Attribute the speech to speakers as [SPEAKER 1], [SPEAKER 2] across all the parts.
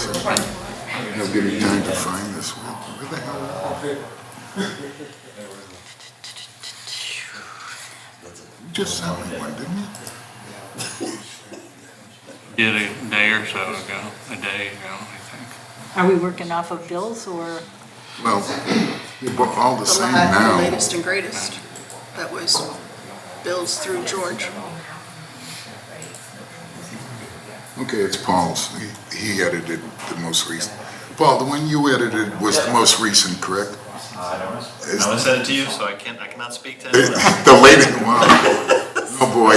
[SPEAKER 1] I'll give you time to find this one. Where the hell? You just sent me one, didn't you?
[SPEAKER 2] Did a day or so ago, a day ago, I think.
[SPEAKER 3] Are we working off of bills or?
[SPEAKER 1] Well, they're all the same
[SPEAKER 4] The
[SPEAKER 1] now.
[SPEAKER 4] latest and greatest. That was bills through George.
[SPEAKER 1] Okay, it's Paul's. He edited the most recent. Paul, the one you edited was the most recent, correct?
[SPEAKER 5] I don't know. I only sent it to you, so I cannot speak to
[SPEAKER 1] The
[SPEAKER 5] anyone.
[SPEAKER 1] latest one. Oh, boy.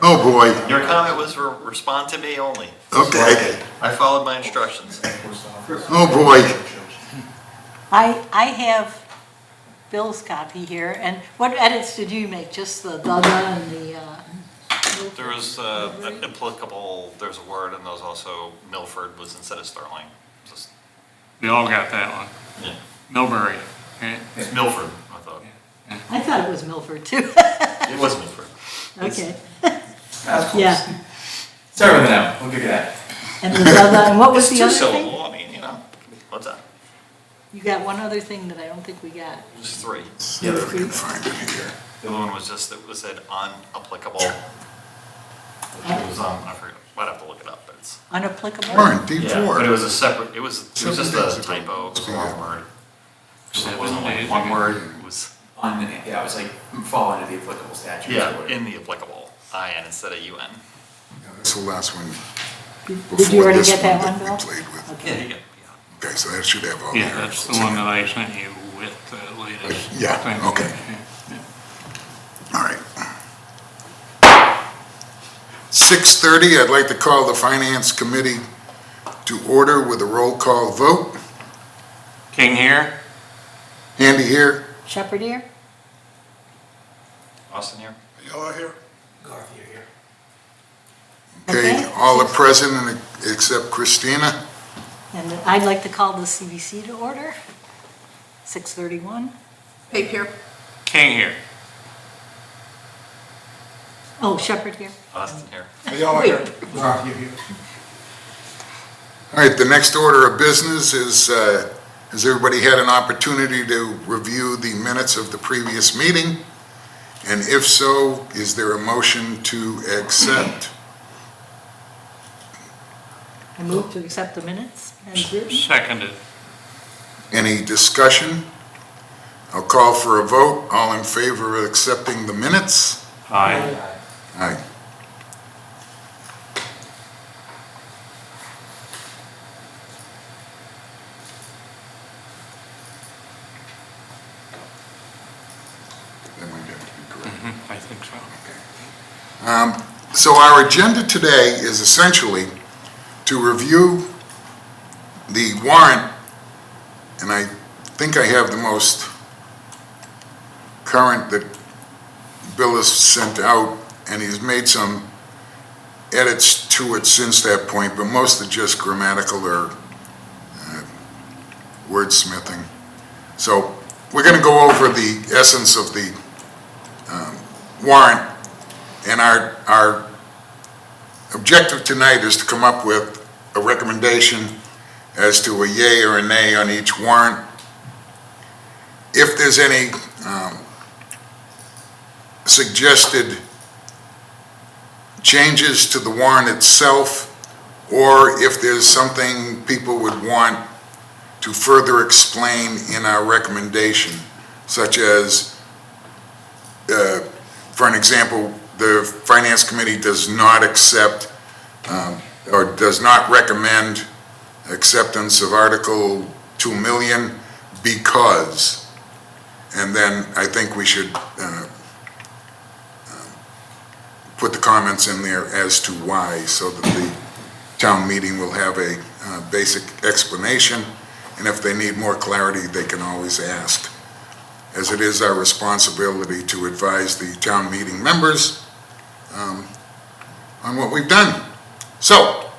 [SPEAKER 1] Oh, boy.
[SPEAKER 5] Your comment was for respond to me only.
[SPEAKER 1] Okay.
[SPEAKER 5] I followed my instructions.
[SPEAKER 1] Oh, boy.
[SPEAKER 3] I have Bill's copy here, and what edits did you make? Just the and the,
[SPEAKER 5] There was an applicable, there's a word, and there was also Milford was instead of Sterling. Just,
[SPEAKER 2] We all got that one.
[SPEAKER 5] yeah.
[SPEAKER 2] Millbury, okay?
[SPEAKER 5] It's Milford, I thought.
[SPEAKER 3] I thought it was Milford too.
[SPEAKER 5] It was Milford.
[SPEAKER 3] Okay,
[SPEAKER 6] That's close.
[SPEAKER 3] yeah.
[SPEAKER 6] Sorry about that. We'll give you that.
[SPEAKER 3] And the other, and what was
[SPEAKER 5] It's
[SPEAKER 3] the
[SPEAKER 5] two
[SPEAKER 3] other thing?
[SPEAKER 5] syllable, I mean, you know, what's that?
[SPEAKER 3] You got one other thing that I don't think we got.
[SPEAKER 5] Just three.
[SPEAKER 1] See if I can find it here.
[SPEAKER 5] The other one was just, it was said unapplicable. It was I forget, might have to look it up, but it's.
[SPEAKER 3] Unapplicable?
[SPEAKER 1] Warrant,
[SPEAKER 5] Yeah, but it
[SPEAKER 1] D4.
[SPEAKER 5] was a separate, it was just
[SPEAKER 1] 7 days
[SPEAKER 5] a
[SPEAKER 1] ago.
[SPEAKER 5] typo, it was one word. It
[SPEAKER 2] 7
[SPEAKER 5] wasn't like
[SPEAKER 2] days
[SPEAKER 5] one
[SPEAKER 2] ago.
[SPEAKER 5] word, it was,
[SPEAKER 6] Yeah, it was like fall under the applicable statutes. or
[SPEAKER 5] yeah,
[SPEAKER 6] whatever.
[SPEAKER 5] in the applicable, IN instead of UN.
[SPEAKER 1] That's the last one.
[SPEAKER 3] Did you
[SPEAKER 1] before
[SPEAKER 3] already
[SPEAKER 1] this
[SPEAKER 3] get that one,
[SPEAKER 1] we
[SPEAKER 3] Bill?
[SPEAKER 1] played with.
[SPEAKER 5] Yeah,
[SPEAKER 3] Okay.
[SPEAKER 5] you get, yeah.
[SPEAKER 1] Okay, so that should have all the
[SPEAKER 2] Yeah, that's the
[SPEAKER 1] articles.
[SPEAKER 2] one that I sent you with the latest.
[SPEAKER 1] Yeah,
[SPEAKER 2] thing.
[SPEAKER 1] okay. All right. 6:30, I'd like to call the Finance Committee to order with a roll call vote.
[SPEAKER 2] King here?
[SPEAKER 1] Andy here?
[SPEAKER 3] Shepherd here?
[SPEAKER 5] Austin here?
[SPEAKER 1] Y'all here?
[SPEAKER 6] Garth, you're here.
[SPEAKER 1] Okay,
[SPEAKER 3] Okay.
[SPEAKER 1] all are present and except Christina.
[SPEAKER 3] And I'd like to call the CBC to order. 6:31.
[SPEAKER 4] Pape here.
[SPEAKER 2] King here.
[SPEAKER 3] Oh, Shepherd here.
[SPEAKER 5] Austin here.
[SPEAKER 6] Garth, you're here.
[SPEAKER 1] All right, the next order of business is, has everybody had an opportunity to review the minutes of the previous meeting? And if so, is there a motion to accept?
[SPEAKER 3] I move to accept the minutes as written.
[SPEAKER 2] Seconded.
[SPEAKER 1] Any discussion? I'll call for a vote. All in favor of accepting the minutes?
[SPEAKER 2] Aye.
[SPEAKER 1] Aye. That might have to be correct.
[SPEAKER 2] I think so.
[SPEAKER 1] So our agenda today is essentially to review the warrant, and I think I have the most current that Bill has sent out, and he's made some edits to it since that point, but most are just grammatical or wordsmithing. So we're going to go over the essence of the warrant, and our objective tonight is to come up with a recommendation as to a yay or a nay on each warrant. If there's any suggested changes to the warrant itself, or if there's something people would want to further explain in our recommendation, such as, for an example, the Finance Committee does not accept or does not recommend acceptance of Article 2 million because, and then I think we should put the comments in there as to why, so that the town meeting will have a basic explanation, and if they need more clarity, they can always ask, as it is our responsibility to advise the town meeting members on what we've done. So,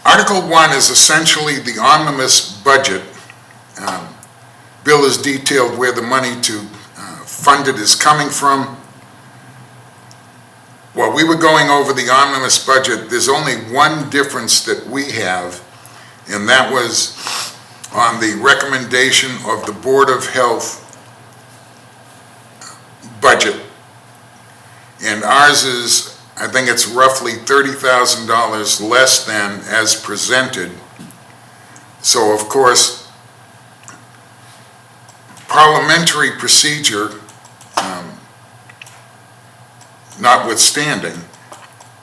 [SPEAKER 1] Article 1 is essentially the omnibus budget. Bill has detailed where the money to fund it is coming from. What we were going over the omnibus budget. There's only one difference that we have, and that was on the recommendation of the Board of Health budget. And ours is, I think it's roughly $30,000 less than as presented. So of course, parliamentary procedure notwithstanding,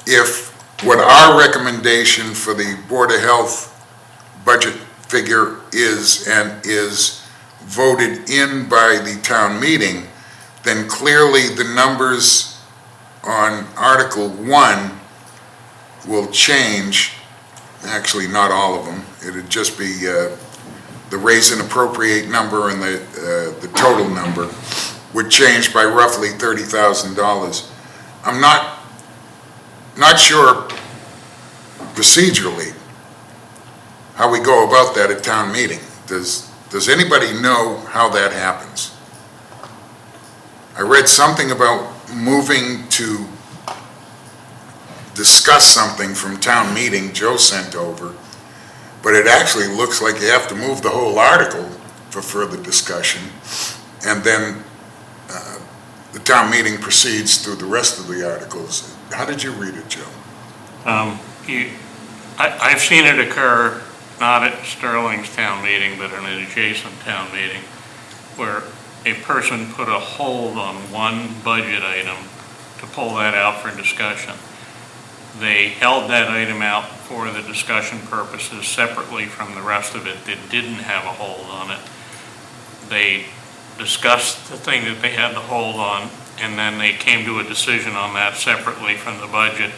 [SPEAKER 1] if what our recommendation for the Board of Health budget figure is and is voted in by the town meeting, then clearly the numbers on Article 1 will change. Actually, not all of them. It'd just be the raise and appropriate number and the total number would change by roughly $30,000. I'm not sure procedurally how we go about that at town meeting. Does anybody know how that happens? I read something about moving to discuss something from town meeting Joe sent over, but it actually looks like you have to move the whole article for further discussion, and then the town meeting proceeds through the rest of the articles. How did you read it, Joe?
[SPEAKER 2] I've seen it occur, not at Sterling's town meeting, but in an adjacent town meeting, where a person put a hold on one budget item to pull that out for discussion. They held that item out for the discussion purposes separately from the rest of it that didn't have a hold on it. They discussed the thing that they had the hold on, and then they came to a decision on that separately from the budget.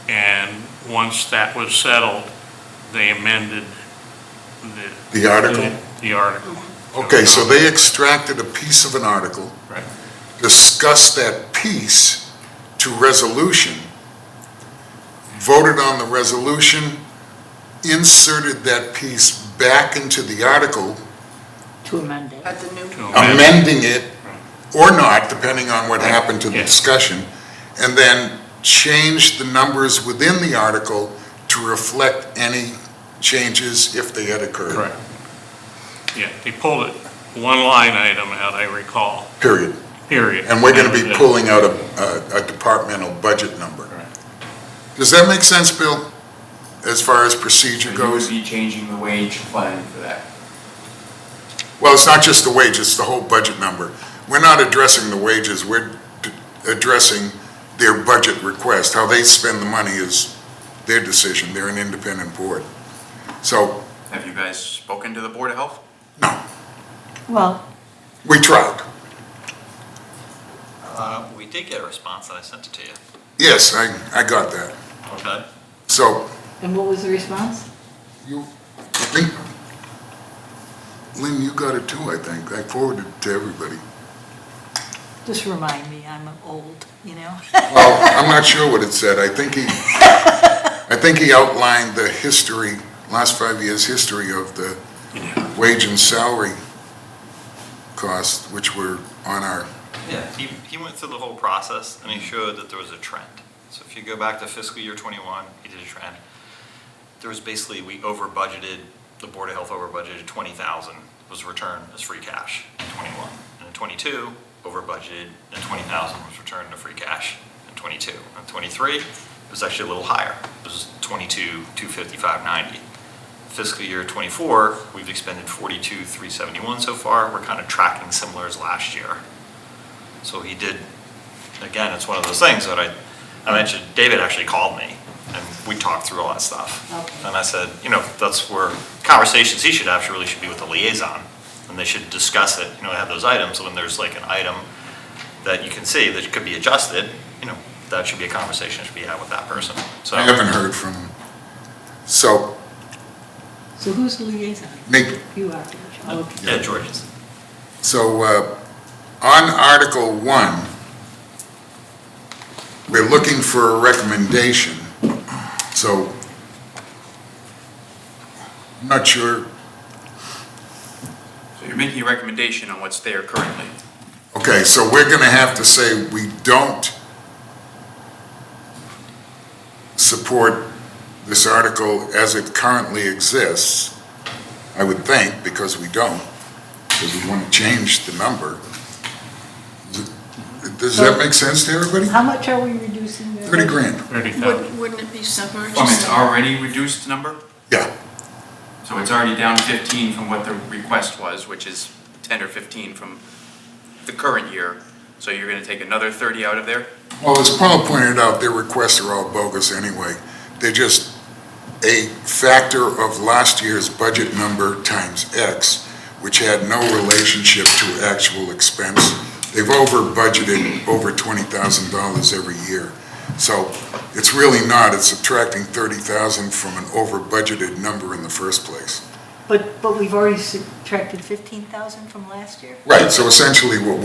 [SPEAKER 2] And once that was settled, they amended
[SPEAKER 1] The article?
[SPEAKER 2] the article.
[SPEAKER 1] Okay, so they extracted a piece of an article,
[SPEAKER 2] Right.
[SPEAKER 1] discussed that piece to resolution, voted on the resolution, inserted that piece back into the article,
[SPEAKER 3] To amend it.
[SPEAKER 4] At the new,
[SPEAKER 1] amending it or not, depending on what happened to the
[SPEAKER 2] Yes.
[SPEAKER 1] discussion, and then changed the numbers within the article to reflect any changes if they had occurred.
[SPEAKER 2] Correct. Yeah, they pulled it, one line item out, I recall,
[SPEAKER 1] Period.
[SPEAKER 2] period.
[SPEAKER 1] And we're going to
[SPEAKER 2] That
[SPEAKER 1] be
[SPEAKER 2] was it.
[SPEAKER 1] pulling out a departmental budget number.
[SPEAKER 2] Right.
[SPEAKER 1] Does that make sense, Bill, as far as procedure
[SPEAKER 6] So you would
[SPEAKER 1] goes?
[SPEAKER 6] be changing the wage plan for that.
[SPEAKER 1] Well, it's not just the wage, it's the whole budget number. We're not addressing the wages, we're addressing their budget request. How they spend the money is their decision, they're an independent board. So,
[SPEAKER 7] Have you guys spoken to the Board of Health?
[SPEAKER 1] no,
[SPEAKER 3] Well,
[SPEAKER 1] we tried.
[SPEAKER 5] We did get a response and I sent it to you.
[SPEAKER 1] Yes, I got that.
[SPEAKER 5] Okay.
[SPEAKER 1] So,
[SPEAKER 3] and what was the response?
[SPEAKER 1] you, I think, Lynn, you got it too, I think. I forwarded it to everybody.
[SPEAKER 3] Just remind me, I'm old, you know?
[SPEAKER 1] Well, I'm not sure what it said. I think he outlined the history, last 5 years' history of the wage and salary costs, which were on our,
[SPEAKER 5] Yeah, he went through the whole process and he showed that there was a trend. So if you go back to fiscal year '21, he did a trend. There was basically, we over budgeted, the Board of Health over budgeted 20,000 was returned as free cash in '21. And in '22, over budgeted, and 20,000 was returned to free cash in '22. In '23, it was actually a little higher. It was 22,255.90. Fiscal year '24, we've expended 42,371 so far. We're kind of tracking similar as last year. So he did, again, it's one of those things that I mentioned, David actually called me and we talked through all that stuff.
[SPEAKER 3] Okay.
[SPEAKER 5] And I said, that's where conversations he should have really should be with the liaison. And they should discuss it, have those items. So when there's like an item that you can see that could be adjusted, that should be a conversation that should be had with that person. So
[SPEAKER 1] I haven't heard from him. So,
[SPEAKER 3] So who's the liaison?
[SPEAKER 1] Nick,
[SPEAKER 3] You are, George. Okay.
[SPEAKER 5] yeah, George is.
[SPEAKER 1] so on Article 1, we're looking for a recommendation. So, I'm not sure.
[SPEAKER 7] So you're making a recommendation on what's there currently.
[SPEAKER 1] Okay, so we're going to have to say we don't support this article as it currently exists, I would think, because we don't, because we want to change the number. Does that make sense to everybody?
[SPEAKER 3] How much are we reducing there?
[SPEAKER 1] 30 grand,
[SPEAKER 2] 30,000.
[SPEAKER 4] Wouldn't it be simpler?
[SPEAKER 7] From
[SPEAKER 4] just
[SPEAKER 7] its
[SPEAKER 4] to-
[SPEAKER 7] already reduced number?
[SPEAKER 1] yeah.
[SPEAKER 7] So it's already down 15 from what the request was, which is 10 or 15 from the current year. So you're gonna take another 30 out of there?
[SPEAKER 1] Well, as Paul pointed out, their requests are all bogus anyway. They're just a factor of last year's budget number times X, which had no relationship to actual expense. They've over budgeted over $20,000 every year. So it's really not, it's subtracting 30,000 from an over budgeted number in the first place.
[SPEAKER 3] But we've already subtracted 15,000 from last year?
[SPEAKER 1] Right, so essentially what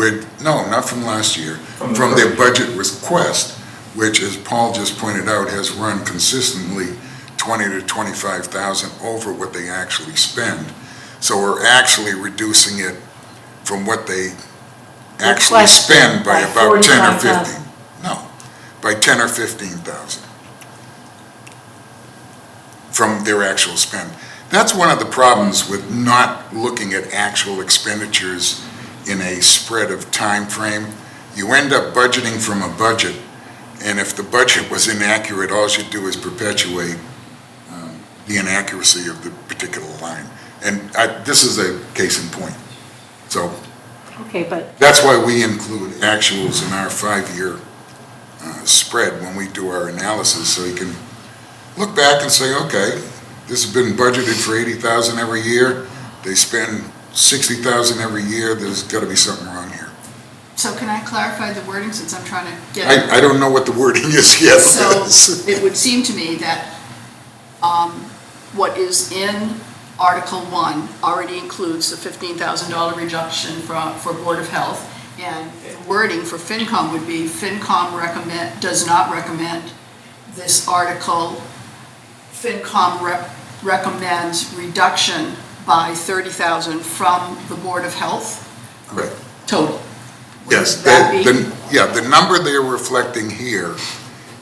[SPEAKER 1] no, not from last year, from their budget request, which, as Paul just pointed out, has run consistently 20 to 25,000 over what they actually spend. So we're actually reducing it from what they actually
[SPEAKER 3] Requested
[SPEAKER 1] spend by
[SPEAKER 3] by
[SPEAKER 1] about 10 or 15.
[SPEAKER 3] 45,000.
[SPEAKER 1] No, by 10 or 15,000 from their actual spend. That's one of the problems with not looking at actual expenditures in a spread of time frame. You end up budgeting from a budget, and if the budget was inaccurate, all you do is perpetuate the inaccuracy of the particular line. And this is a case in point. So
[SPEAKER 3] Okay, but
[SPEAKER 1] that's why we include actuals in our 5-year spread when we do our analysis, so you can look back and say, okay, this has been budgeted for 80,000 every year. They spend 60,000 every year. There's got to be something wrong here.
[SPEAKER 4] So can I clarify the wording since I'm trying to get?
[SPEAKER 1] I don't know what the wording is yet.
[SPEAKER 4] So it would seem to me that what is in Article 1 already includes the $15,000 reduction for Board of Health. And the wording for FinCom would be, FinCom does not recommend this article. FinCom recommends reduction by 30,000 from the Board of Health
[SPEAKER 1] Correct.
[SPEAKER 4] total.
[SPEAKER 1] Yes,
[SPEAKER 4] Would that be?
[SPEAKER 1] the number they're reflecting here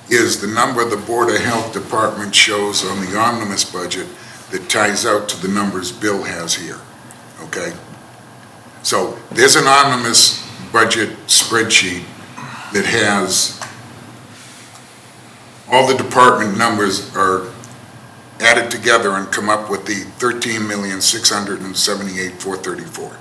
[SPEAKER 1] is the number the Board of Health Department shows on the omnibus budget that ties out to the numbers Bill has here, okay? So there's an omnibus budget spreadsheet that has all the department numbers are added together and come up with the 13,678,434.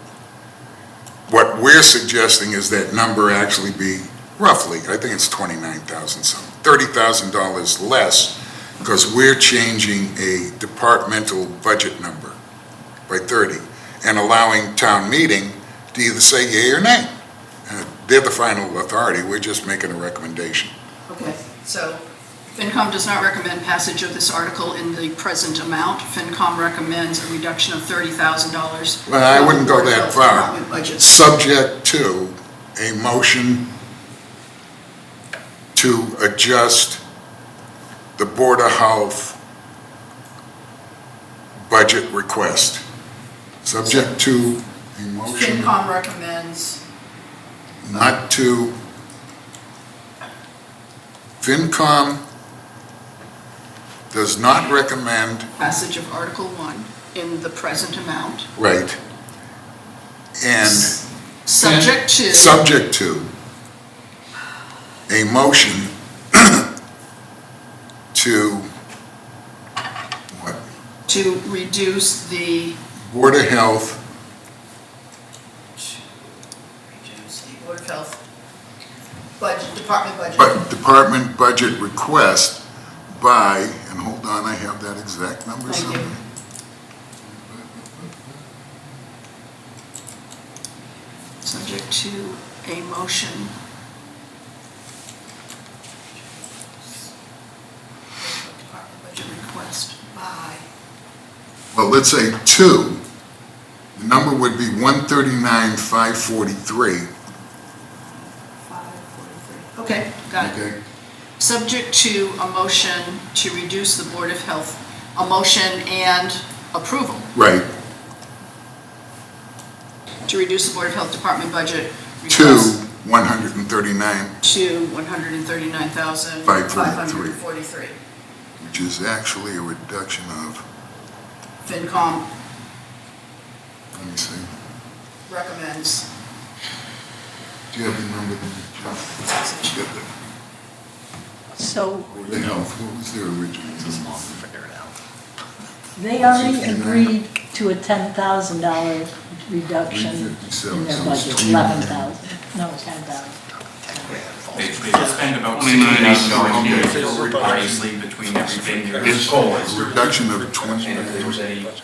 [SPEAKER 1] What we're suggesting is that number actually be roughly, I think it's 29,000 something, $30,000 less, because we're changing a departmental budget number by 30 and allowing town meeting to either say yea or nay. They're the final authority, we're just making a recommendation.
[SPEAKER 4] Okay, so FinCom does not recommend passage of this article in the present amount. FinCom recommends a reduction of $30,000.
[SPEAKER 1] Well, I wouldn't go
[SPEAKER 4] from the
[SPEAKER 1] that
[SPEAKER 4] Board of
[SPEAKER 1] far.
[SPEAKER 4] Health Department budget.
[SPEAKER 1] Subject to a motion to adjust the Board of Health budget request. Subject to a motion
[SPEAKER 4] FinCom recommends,
[SPEAKER 1] not to, FinCom does not recommend,
[SPEAKER 4] passage of Article 1 in the present amount,
[SPEAKER 1] right, and
[SPEAKER 4] subject to.
[SPEAKER 1] subject to a motion to, what,
[SPEAKER 4] To reduce the.
[SPEAKER 1] Board of Health
[SPEAKER 4] Reduce the Board of Health budget, department budget.
[SPEAKER 1] department budget request by, and hold on, I have that exact number
[SPEAKER 4] Thank you.
[SPEAKER 1] somewhere.
[SPEAKER 4] Subject to a motion. Department budget request by.
[SPEAKER 1] Well, let's say two, the number would be 139,543.
[SPEAKER 4] 543. Okay, got it.
[SPEAKER 1] Okay.
[SPEAKER 4] Subject to a motion to reduce the Board of Health, a motion and approval
[SPEAKER 1] Right,
[SPEAKER 4] to reduce the Board of Health Department budget
[SPEAKER 1] to
[SPEAKER 4] request
[SPEAKER 1] 139,
[SPEAKER 4] to $139,543.
[SPEAKER 1] which is actually a reduction of,
[SPEAKER 4] FinCom
[SPEAKER 1] let me see,
[SPEAKER 4] recommends.
[SPEAKER 1] do you have the number? Get the
[SPEAKER 3] So
[SPEAKER 1] Board of Health, what was their original?
[SPEAKER 5] Figure it out.
[SPEAKER 3] they already agreed to a $10,000 reduction in
[SPEAKER 1] 357,
[SPEAKER 3] their
[SPEAKER 1] so it's
[SPEAKER 3] budget,
[SPEAKER 1] 29.
[SPEAKER 3] 11,000, no, 10,000.
[SPEAKER 7] They spend about $60,000 obviously between everything.
[SPEAKER 1] It's a reduction of
[SPEAKER 7] And if there was any, as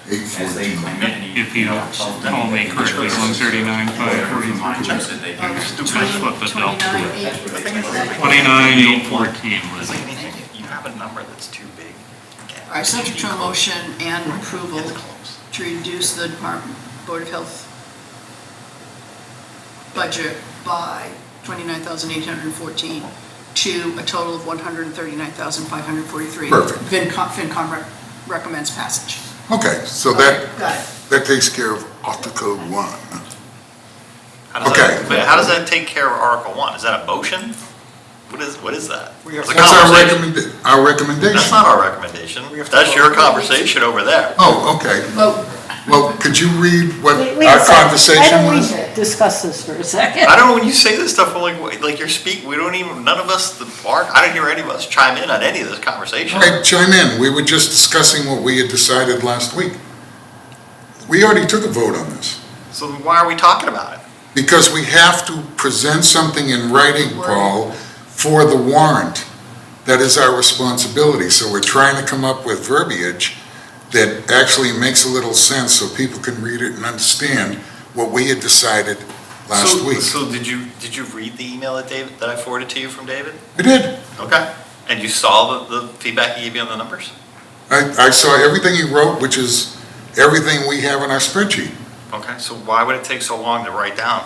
[SPEAKER 7] they
[SPEAKER 1] 2814.
[SPEAKER 7] commit any.
[SPEAKER 2] If you told me correctly, 139, 543.
[SPEAKER 7] Just that they can.
[SPEAKER 2] That's what the delta was.
[SPEAKER 4] 29,814.
[SPEAKER 2] 29,814 was.
[SPEAKER 5] It's like anything, if you have a number that's too big.
[SPEAKER 4] All right, subject to a motion and approval
[SPEAKER 5] It's close.
[SPEAKER 4] to reduce the Department, Board of Health budget by 29,814 to a total of 139,543.
[SPEAKER 1] Perfect.
[SPEAKER 4] FinCom recommends passage.
[SPEAKER 1] Okay, so that,
[SPEAKER 4] Got it.
[SPEAKER 1] that takes care of Article 1.
[SPEAKER 5] How does
[SPEAKER 1] Okay.
[SPEAKER 5] that, but how does that take care of Article 1? Is that a motion? What is that? It's a
[SPEAKER 1] That's our
[SPEAKER 5] conversation.
[SPEAKER 1] our recommendation.
[SPEAKER 5] That's not our recommendation. That's your conversation over there.
[SPEAKER 1] Oh, okay.
[SPEAKER 4] Vote.
[SPEAKER 1] Well, could you read what
[SPEAKER 3] Wait
[SPEAKER 1] our
[SPEAKER 3] a second.
[SPEAKER 1] conversation was?
[SPEAKER 3] Why don't we discuss this for a second?
[SPEAKER 5] I don't know when you say this stuff, I'm like you're speaking, we don't even, none of us, Mark, I didn't hear any of us chime in on any of this conversation.
[SPEAKER 1] All right, chime in. We were just discussing what we had decided last week. We already took a vote on this.
[SPEAKER 5] So then why are we talking about it?
[SPEAKER 1] Because we have to present something in writing, Paul, for the warrant. That is our responsibility. So we're trying to come up with verbiage that actually makes a little sense so people can read it and understand what we had decided last week.
[SPEAKER 5] So did you read the email that I forwarded to you from David?
[SPEAKER 1] I did.
[SPEAKER 5] Okay. And you saw the feedback he gave you on the numbers?
[SPEAKER 1] I saw everything he wrote, which is everything we have in our spreadsheet.
[SPEAKER 5] Okay, so why would it take so long to write down?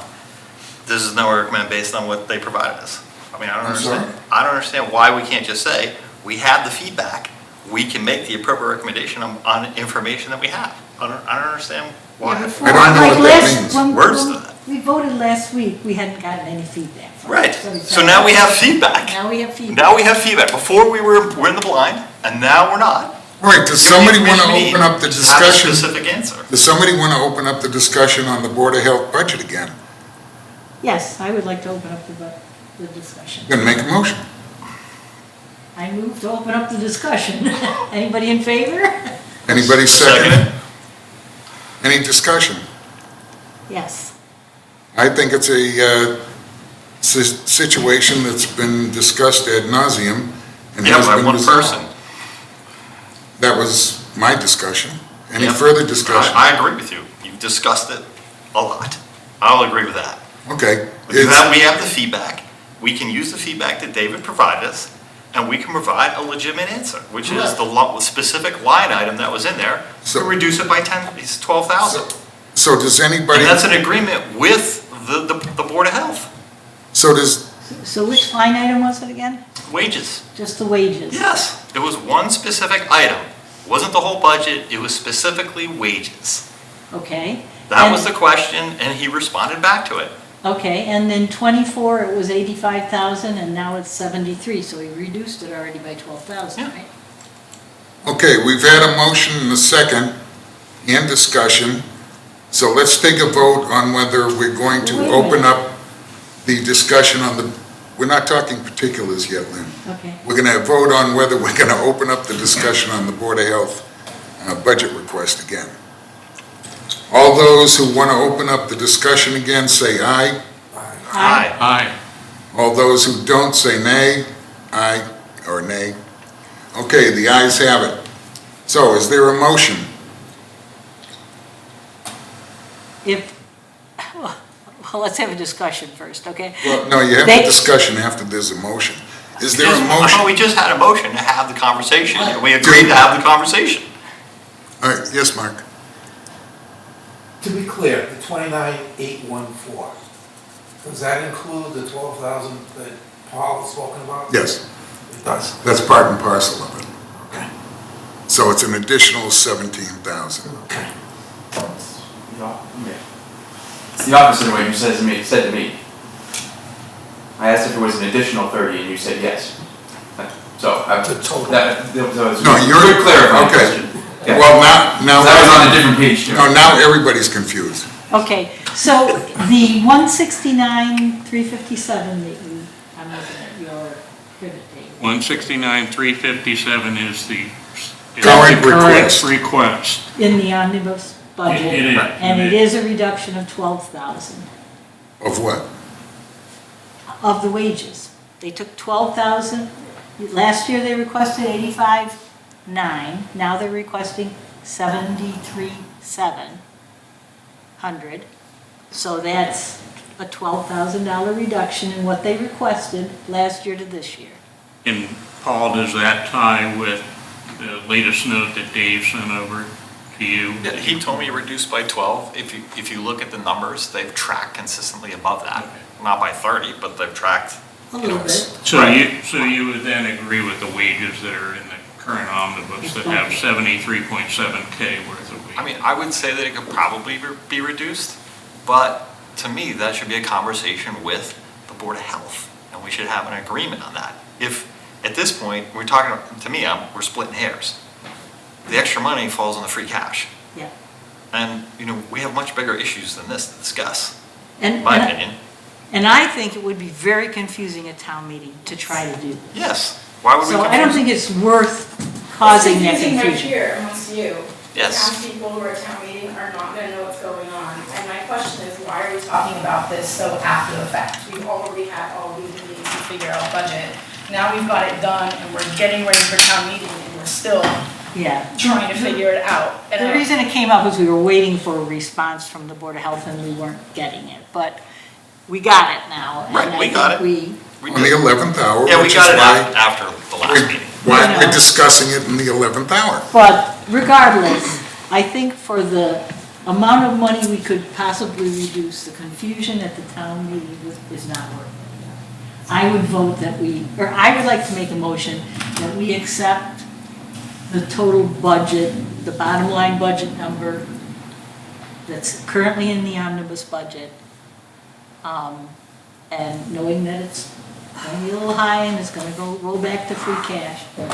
[SPEAKER 5] This is no recommend based on what they provided us. I mean, I don't
[SPEAKER 1] I'm
[SPEAKER 5] understand.
[SPEAKER 1] sorry?
[SPEAKER 5] I don't understand why we can't just say, we have the feedback, we can make the appropriate recommendation on information that we have. I don't understand why.
[SPEAKER 1] I don't know what that means.
[SPEAKER 5] Words to that.
[SPEAKER 3] We voted last week, we hadn't gotten any feedback from it.
[SPEAKER 5] Right,
[SPEAKER 3] we
[SPEAKER 5] so
[SPEAKER 3] said,
[SPEAKER 5] now we have feedback.
[SPEAKER 3] Now we have feedback.
[SPEAKER 5] Now we have feedback. Before we're in the blind, and now we're not.
[SPEAKER 1] All right, does
[SPEAKER 5] Give me
[SPEAKER 1] somebody want to
[SPEAKER 5] information we
[SPEAKER 1] open
[SPEAKER 5] need
[SPEAKER 1] up the
[SPEAKER 5] to have a
[SPEAKER 1] discussion?
[SPEAKER 5] specific answer.
[SPEAKER 1] Does somebody want to open up the discussion on the Board of Health budget again?
[SPEAKER 3] Yes, I would like to open up the discussion.
[SPEAKER 1] Then make a motion.
[SPEAKER 3] I move to open up the discussion. Anybody in favor?
[SPEAKER 1] Anybody second?
[SPEAKER 5] Second.
[SPEAKER 1] Any discussion?
[SPEAKER 3] Yes.
[SPEAKER 1] I think it's a situation that's been discussed ad nauseum and
[SPEAKER 5] Yeah,
[SPEAKER 1] has
[SPEAKER 5] by
[SPEAKER 1] been
[SPEAKER 5] one
[SPEAKER 1] resolved.
[SPEAKER 5] person.
[SPEAKER 1] That was my discussion. Any
[SPEAKER 5] Yeah.
[SPEAKER 1] further discussion?
[SPEAKER 5] I agree with you. You've discussed it a lot. I'll agree with that.
[SPEAKER 1] Okay.
[SPEAKER 5] We have the feedback. We can use the feedback that David provided us, and we can provide a legitimate answer, which is the specific line item that was in there,
[SPEAKER 1] So-
[SPEAKER 5] to reduce it by 12,000.
[SPEAKER 1] So does anybody,
[SPEAKER 5] And that's an agreement with the Board of Health.
[SPEAKER 1] so does,
[SPEAKER 3] So which line item was it again?
[SPEAKER 5] Wages.
[SPEAKER 3] Just the wages?
[SPEAKER 5] Yes, it was one specific item. It wasn't the whole budget, it was specifically wages.
[SPEAKER 3] Okay.
[SPEAKER 5] That was the question, and he responded back to it.
[SPEAKER 3] Okay, and then 24, it was 85,000, and now it's 73, so we reduced it already by 12,000,
[SPEAKER 5] Yeah.
[SPEAKER 3] right?
[SPEAKER 1] okay, we've had a motion and a second and discussion. So let's take a vote on whether we're going
[SPEAKER 3] Wait
[SPEAKER 1] to
[SPEAKER 3] a
[SPEAKER 1] open
[SPEAKER 3] minute.
[SPEAKER 1] up the discussion on the, we're not talking particulars yet, Lynn.
[SPEAKER 3] Okay.
[SPEAKER 1] We're going to vote on whether we're going to open up the discussion on the Board of Health budget request again. All those who want to open up the discussion again, say aye.
[SPEAKER 5] Aye.
[SPEAKER 2] Aye.
[SPEAKER 1] All those who don't, say nay. Aye or nay. Okay, the ayes have it. So is there a motion?
[SPEAKER 3] Well, let's have a discussion first, okay?
[SPEAKER 1] No, you have a discussion after there's a motion. Is there a
[SPEAKER 5] I thought
[SPEAKER 1] motion?
[SPEAKER 5] we just had a motion to have the conversation, and we agreed to have the conversation.
[SPEAKER 1] All right, yes, Mark.
[SPEAKER 8] To be clear, the 29,814, does that include the 12,000 that Paul has spoken about?
[SPEAKER 1] Yes,
[SPEAKER 8] It does.
[SPEAKER 1] that's part and parcel of it.
[SPEAKER 8] Okay.
[SPEAKER 1] So it's an additional 17,000.
[SPEAKER 8] Okay.
[SPEAKER 7] It's the opposite of what you said to me. I asked if it was an additional 30 and you said yes. So,
[SPEAKER 8] The total.
[SPEAKER 7] That was
[SPEAKER 1] No, you're.
[SPEAKER 7] Good clarifying
[SPEAKER 1] Okay.
[SPEAKER 7] question. Yeah.
[SPEAKER 1] Well, now.
[SPEAKER 7] That was on a different page too.
[SPEAKER 1] No, now everybody's confused.
[SPEAKER 3] Okay, so the 169,357 that you, I'm looking at your pivot table.
[SPEAKER 2] 169,357 is the.
[SPEAKER 1] Current
[SPEAKER 2] Current
[SPEAKER 1] request.
[SPEAKER 2] request.
[SPEAKER 3] In the omnibus budget.
[SPEAKER 2] It is.
[SPEAKER 3] And it is a reduction of 12,000
[SPEAKER 1] Of what?
[SPEAKER 3] of the wages. They took 12,000, last year they requested 85,900, now they're requesting 73,700. So that's a $12,000 reduction in what they requested last year to this year.
[SPEAKER 2] And Paul, does that tie with the latest note that Dave sent over to you?
[SPEAKER 5] Yeah, he told me reduced by 12. If you look at the numbers, they've tracked consistently above that. Not by 30, but they've tracked.
[SPEAKER 3] A little bit.
[SPEAKER 2] So you would then agree with the wages that are in the current omnibus that have 73.7K worth of wages?
[SPEAKER 5] I mean, I would say that it could probably be reduced, but to me, that should be a conversation with the Board of Health, and we should have an agreement on that. If, at this point, we're talking, to me, we're splitting hairs. The extra money falls on the free cash.
[SPEAKER 3] Yeah.
[SPEAKER 5] And, we have much bigger issues than this to discuss,
[SPEAKER 3] And,
[SPEAKER 5] in my
[SPEAKER 3] and,
[SPEAKER 5] opinion.
[SPEAKER 3] and I think it would be very confusing at town meeting to try to do this.
[SPEAKER 5] Yes. Why would we
[SPEAKER 3] So I don't
[SPEAKER 5] confuse?
[SPEAKER 3] think it's worth causing that
[SPEAKER 9] It's confusing right
[SPEAKER 3] confusion.
[SPEAKER 9] here amongst you.
[SPEAKER 5] Yes.
[SPEAKER 9] Townspeople who are at town meeting are not gonna know what's going on. And my question is, why are we talking about this so after the fact? We've already had all these meetings to figure out budget. Now we've got it done and we're getting ready for town meeting and we're still
[SPEAKER 3] Yeah.
[SPEAKER 9] trying to figure it out. And
[SPEAKER 3] The reason it came up was we were waiting for a response from the Board of Health and we weren't getting it, but we got it now. and
[SPEAKER 5] Right,
[SPEAKER 3] I
[SPEAKER 5] we got
[SPEAKER 3] think
[SPEAKER 5] it. We
[SPEAKER 1] On the
[SPEAKER 5] did.
[SPEAKER 1] 11th hour,
[SPEAKER 5] Yeah, we
[SPEAKER 1] which
[SPEAKER 5] got
[SPEAKER 1] is
[SPEAKER 5] it
[SPEAKER 1] why,
[SPEAKER 5] after the last meeting.
[SPEAKER 1] why
[SPEAKER 3] You know.
[SPEAKER 1] we're discussing it in the 11th hour.
[SPEAKER 3] But regardless, I think for the amount of money we could possibly reduce, the confusion at the town meeting is not worth it. I would vote that I would like to make a motion that we accept the total budget, the bottom line budget number that's currently in the omnibus budget. And knowing that it's going to be a little high and it's going to roll back to free cash, but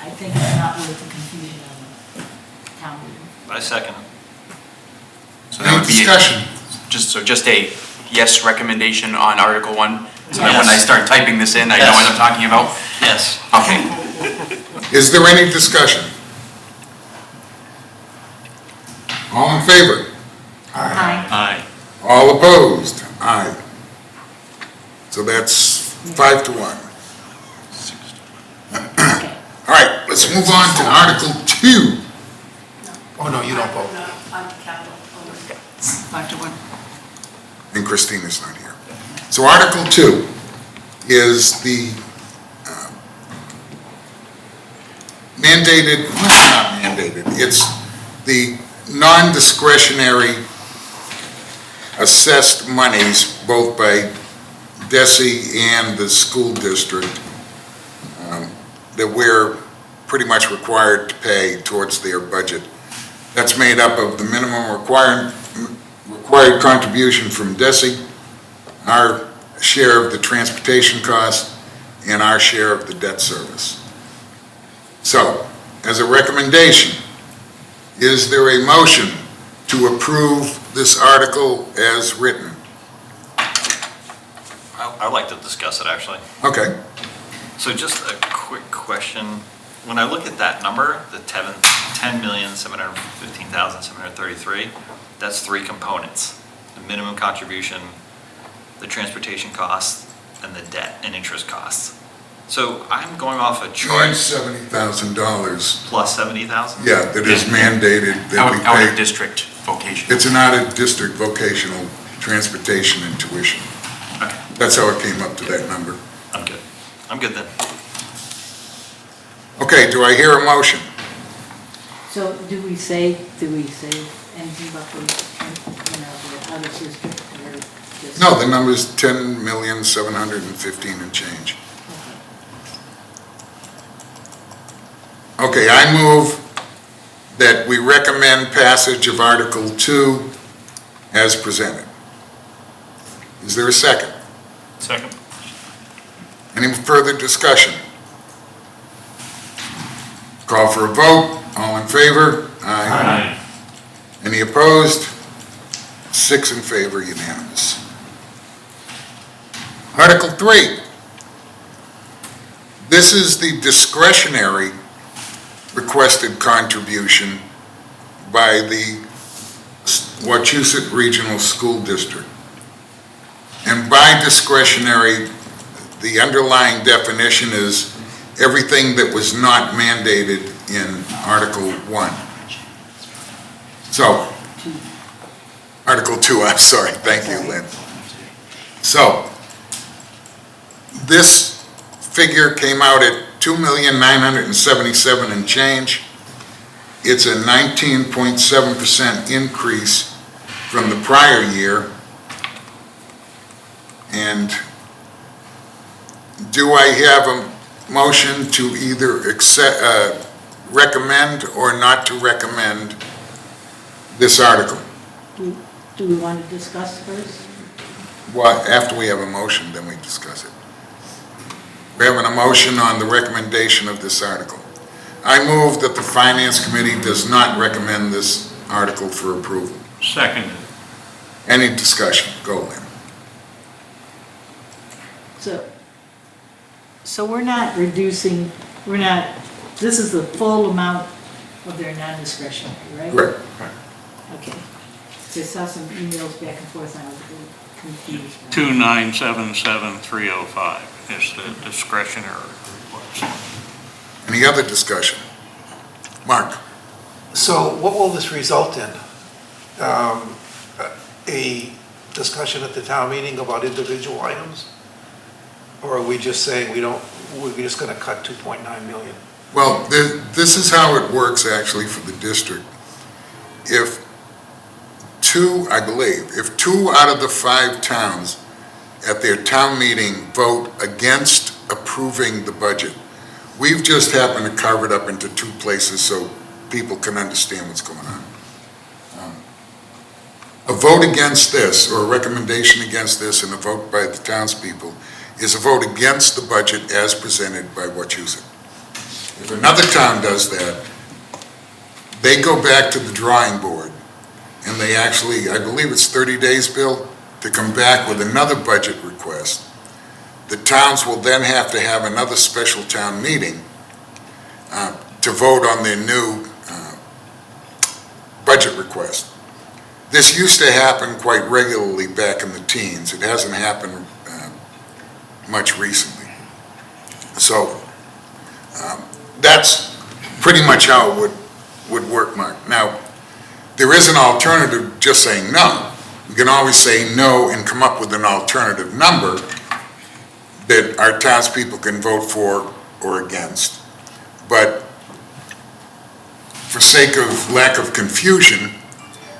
[SPEAKER 3] I think it's not worth the confusion of the town meeting.
[SPEAKER 5] I second it.
[SPEAKER 7] So that
[SPEAKER 1] Any
[SPEAKER 7] would be
[SPEAKER 1] discussion?
[SPEAKER 7] just a yes recommendation on Article 1, so that when I
[SPEAKER 5] Yes.
[SPEAKER 7] start typing this in, I know what I'm talking about?
[SPEAKER 5] Yes.
[SPEAKER 7] Okay.
[SPEAKER 1] Is there any discussion? All in favor?
[SPEAKER 3] Aye.
[SPEAKER 2] Aye.
[SPEAKER 1] All opposed? Aye. So that's 5-1.
[SPEAKER 3] Okay.
[SPEAKER 1] All right, let's move on to Article 2.
[SPEAKER 8] Oh, no, you don't vote.
[SPEAKER 4] On capital, 5-1.
[SPEAKER 1] And Christina's not here. So Article 2 is the mandated, well, not mandated, it's the non-discretionary assessed monies, both by DESI and the school district, that we're pretty much required to pay towards their budget. That's made up of the minimum required contribution from DESI, our share of the transportation cost, and our share of the debt service. So, as a recommendation, is there a motion to approve this article as written?
[SPEAKER 5] I'd like to discuss it, actually.
[SPEAKER 1] Okay.
[SPEAKER 5] So just a quick question. When I look at that number, the 10,715,733, that's three components: the minimum contribution, the transportation costs, and the debt and interest costs. So I'm going off a
[SPEAKER 1] And
[SPEAKER 5] chart
[SPEAKER 1] $70,000,
[SPEAKER 5] plus 70,000?
[SPEAKER 1] yeah, that is mandated that we
[SPEAKER 7] Out of
[SPEAKER 1] pay.
[SPEAKER 7] district vocation.
[SPEAKER 1] It's an out-of-district vocational transportation and tuition.
[SPEAKER 5] Okay,
[SPEAKER 1] That's how it came up to that number.
[SPEAKER 5] I'm good. I'm good then.
[SPEAKER 1] Okay, do I hear a motion?
[SPEAKER 3] So do we say anything about the out of district or just?
[SPEAKER 1] No, the number's 10,715,000 and change. Okay, I move that we recommend passage of Article 2 as presented. Is there a second?
[SPEAKER 5] Second.
[SPEAKER 1] Any further discussion? Call for a vote. All in favor?
[SPEAKER 2] Aye.
[SPEAKER 1] Any opposed? 6 in favor, unanimous. Article 3. This is the discretionary requested contribution by the Wachusett Regional School District. And by discretionary, the underlying definition is everything that was not mandated in Article 1. So, Article 2, I'm sorry, thank you, Lynn. So, this figure came out at $2,977,000 and change. It's a 19.7% increase from the prior year. And do I have a motion to either accept, recommend or not to recommend this article?
[SPEAKER 3] Do we want to discuss first?
[SPEAKER 1] Well, after we have a motion, then we discuss it. We're having a motion on the recommendation of this article. I move that the Finance Committee does not recommend this article for approval.
[SPEAKER 2] Seconded.
[SPEAKER 1] Any discussion? Go, Lynn.
[SPEAKER 3] So we're not reducing, this is the full amount of their non-discretionary, right?
[SPEAKER 1] Right.
[SPEAKER 3] Okay. So I saw some emails back and forth, and I was a little confused.
[SPEAKER 2] 2,977,305 is the discretionary request.
[SPEAKER 1] Any other discussion? Mark?
[SPEAKER 8] So what will this result in? A discussion at the town meeting about individual items? Or are we just saying we're just gonna cut 2.9 million?
[SPEAKER 1] Well, this is how it works actually for the district. If if 2 out of the 5 towns at their town meeting vote against approving the budget, we've just happened to carve it up into 2 places so people can understand what's going on. A vote against this, or a recommendation against this, and a vote by the townspeople is a vote against the budget as presented by Wachusett. If another town does that, they go back to the drawing board, and they actually, I believe it's 30 days, Bill, to come back with another budget request. The towns will then have to have another special town meeting to vote on their new budget request. This used to happen quite regularly back in the teens. It hasn't happened much recently. So that's pretty much how it would work, Mark. Now, there is an alternative just saying no. You can always say no and come up with an alternative number that our townspeople can vote for or against. But for sake of lack of confusion,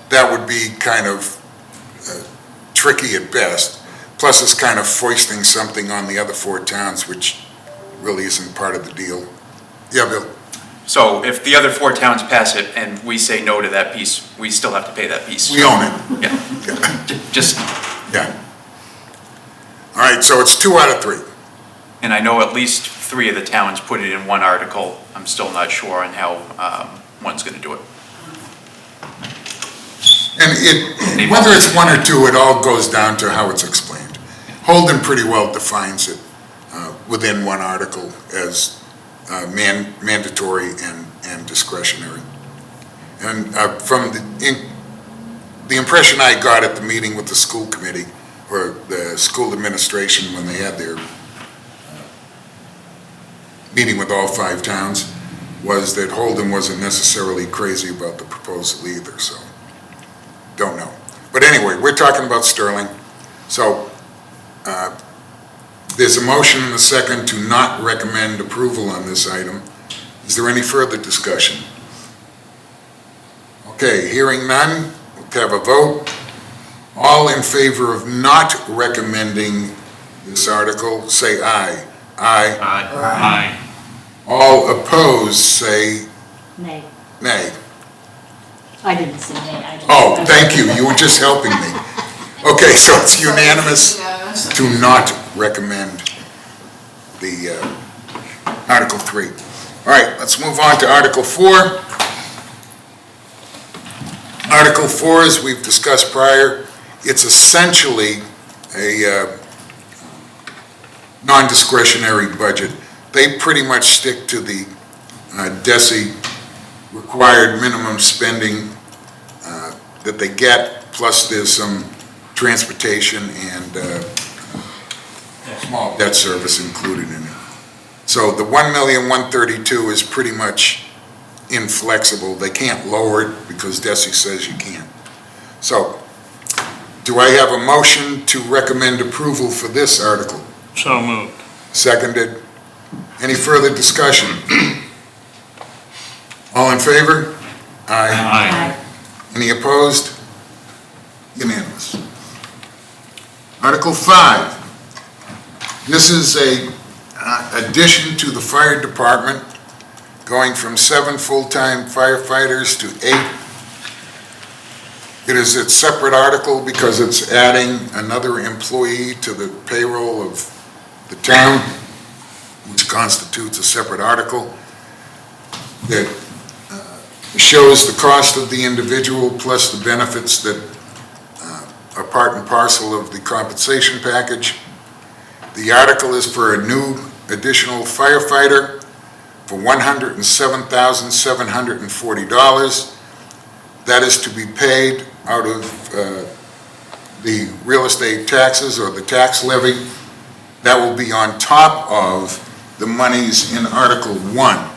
[SPEAKER 1] that would be kind of tricky at best. Plus, it's kind of foisting something on the other 4 towns, which really isn't part of the deal. Yeah, Bill?
[SPEAKER 7] So if the other 4 towns pass it and we say no to that piece, we still have to pay that piece?
[SPEAKER 1] We own it.
[SPEAKER 7] Yeah, just,
[SPEAKER 1] Yeah. All right, so it's 2 out of 3.
[SPEAKER 7] and I know at least 3 of the towns put it in one article. I'm still not sure on how one's gonna do it.
[SPEAKER 1] And whether it's 1 or 2, it all goes down to how it's explained. Holden pretty well defines it within one article as mandatory and discretionary. And from the impression I got at the meeting with the school committee, or the school administration when they had their meeting with all 5 towns, was that Holden wasn't necessarily crazy about the proposal either, so don't know. But anyway, we're talking about Sterling. So there's a motion and a second to not recommend approval on this item. Is there any further discussion? Okay, hearing none, we'll have a vote. All in favor of not recommending this article, say aye. Aye.
[SPEAKER 2] Aye.
[SPEAKER 1] All opposed, say
[SPEAKER 3] Nay.
[SPEAKER 1] nay.
[SPEAKER 3] I didn't say nay. I didn't.
[SPEAKER 1] Oh, thank you, you were just helping me. Okay, so it's unanimous to not recommend the Article 3. All right, let's move on to Article 4. Article 4, as we've discussed prior, it's essentially a non-discretionary budget. They pretty much stick to the DESI required minimum spending that they get, plus there's some transportation and small debt service included in it. So the 1,132,000 is pretty much inflexible. They can't lower it because DESI says you can't. So, do I have a motion to recommend approval for this article?
[SPEAKER 2] So moved.
[SPEAKER 1] Seconded. Any further discussion? All in favor?
[SPEAKER 2] Aye.
[SPEAKER 1] Any opposed? Unanimous. Article 5. This is a addition to the fire department, going from 7 full-time firefighters to 8. It is a separate article because it's adding another employee to the payroll of the town, which constitutes a separate article that shows the cost of the individual plus the benefits that are part and parcel of the compensation package. The article is for a new additional firefighter for $107,740. That is to be paid out of the real estate taxes or the tax levy. That will be on top of the monies in Article 1.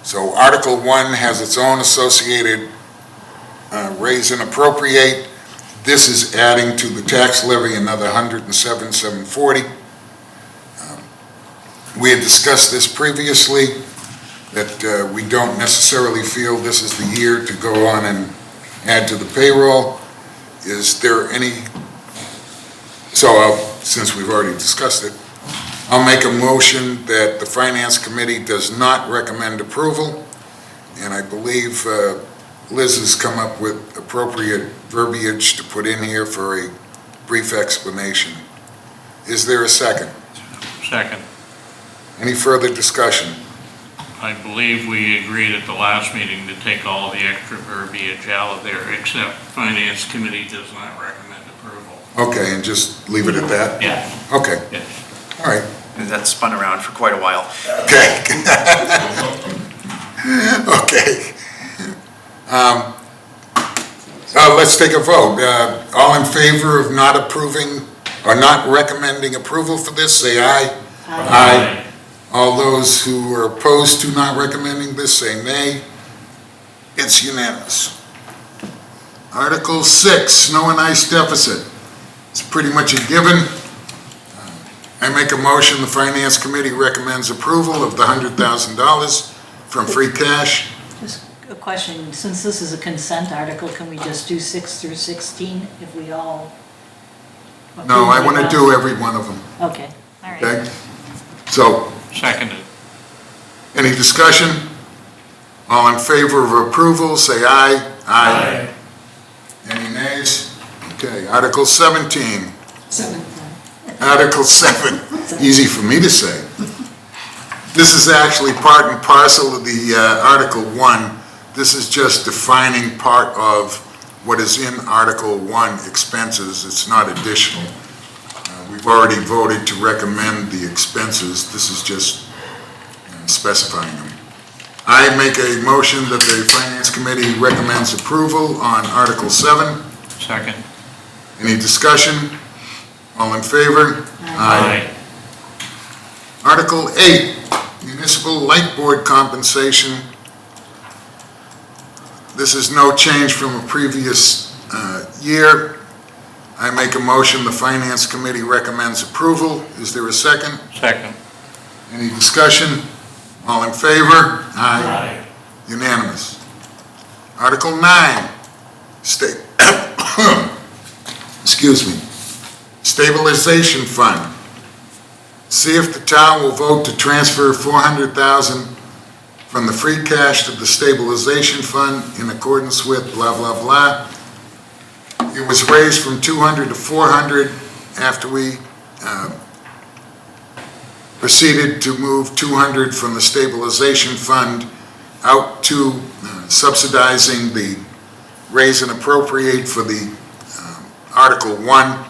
[SPEAKER 1] So Article 1 has its own associated raise and appropriate. This is adding to the tax levy another $107,740. We had discussed this previously, that we don't necessarily feel this is the year to go on and add to the payroll. Is there any, since we've already discussed it, I'll make a motion that the Finance Committee does not recommend approval, and I believe Liz has come up with appropriate verbiage to put in here for a brief explanation. Is there a second?
[SPEAKER 2] Second.
[SPEAKER 1] Any further discussion?
[SPEAKER 2] I believe we agreed at the last meeting to take all the extra verbiage out of there, except Finance Committee does not recommend approval.
[SPEAKER 1] Okay, and just leave it at that?
[SPEAKER 2] Yes.
[SPEAKER 1] Okay,
[SPEAKER 2] Yes.
[SPEAKER 1] all right.
[SPEAKER 7] And that spun around for quite a while.
[SPEAKER 1] Okay. Okay. Let's take a vote. All in favor of not approving or not recommending approval for this, say aye. Aye. All those who are opposed to not recommending this, say nay. It's unanimous. Article 6, snow and ice deficit. It's pretty much a given. I make a motion, the Finance Committee recommends approval of the $100,000 from free cash.
[SPEAKER 3] Just a question, since this is a consent article, can we just do 6 through 16 if we all?
[SPEAKER 1] No, I want to do every one of them,
[SPEAKER 3] Okay, all right.
[SPEAKER 1] okay? So,
[SPEAKER 2] Seconded.
[SPEAKER 1] any discussion? All in favor of approval, say aye. Aye. Any nays? Okay, Article 17. Article 7, easy for me to say. This is actually part and parcel of the Article 1. This is just defining part of what is in Article 1 expenses. It's not additional. We've already voted to recommend the expenses. This is just specifying them. I make a motion that the Finance Committee recommends approval on Article 7.
[SPEAKER 2] Second.
[SPEAKER 1] Any discussion? All in favor?
[SPEAKER 2] Aye.
[SPEAKER 1] Article 8, Municipal Light Board compensation. This is no change from a previous year. I make a motion, the Finance Committee recommends approval. Is there a second?
[SPEAKER 2] Second.
[SPEAKER 1] Any discussion? All in favor? Aye. Unanimous. Article 9, excuse me, Stabilization Fund. See if the town will vote to transfer $400,000 from the free cash to the stabilization fund in accordance with blah, blah, blah. It was raised from 200 to 400 after we proceeded to move 200 from the stabilization fund out to subsidizing the raise and appropriate for the Article 1.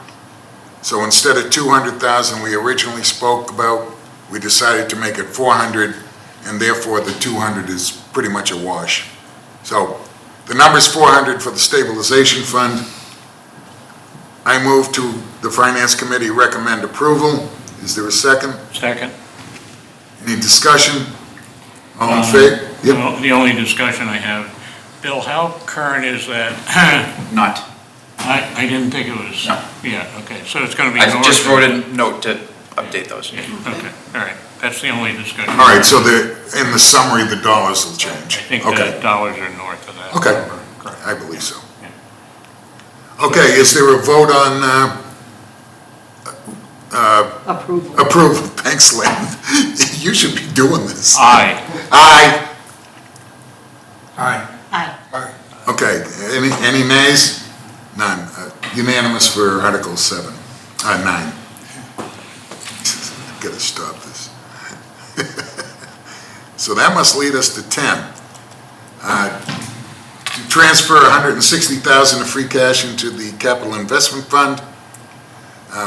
[SPEAKER 1] So instead of 200,000 we originally spoke about, we decided to make it 400, and therefore the 200 is pretty much a wash. So the number's 400 for the stabilization fund. I move to the Finance Committee recommend approval. Is there a second?
[SPEAKER 2] Second.
[SPEAKER 1] Any discussion? All in favor? Yep.
[SPEAKER 2] The only discussion I have, Bill, how current is that?
[SPEAKER 7] Not.
[SPEAKER 2] I didn't think it was.
[SPEAKER 7] No.
[SPEAKER 2] Yeah, okay, so it's gonna be.
[SPEAKER 7] I
[SPEAKER 2] north
[SPEAKER 7] just
[SPEAKER 2] of-
[SPEAKER 7] wrote a note to update those.
[SPEAKER 2] Yeah, okay, all right, that's the only discussion.
[SPEAKER 1] All right, so in the summary, the dollars will change.
[SPEAKER 2] I think
[SPEAKER 1] Okay.
[SPEAKER 2] the dollars are north of that.
[SPEAKER 1] Okay.
[SPEAKER 2] number, correct.
[SPEAKER 1] I believe so. Okay, is there a vote on
[SPEAKER 3] Approval.
[SPEAKER 1] approval? Thanks, Lynn. You should be doing this.
[SPEAKER 2] Aye.
[SPEAKER 1] Aye.
[SPEAKER 8] Aye.
[SPEAKER 3] Aye.
[SPEAKER 1] Okay, any nays? None. Unanimous for Article 7, 9. Gotta stop this. So that must lead us to 10. To transfer $160,000 of free cash into the capital investment fund.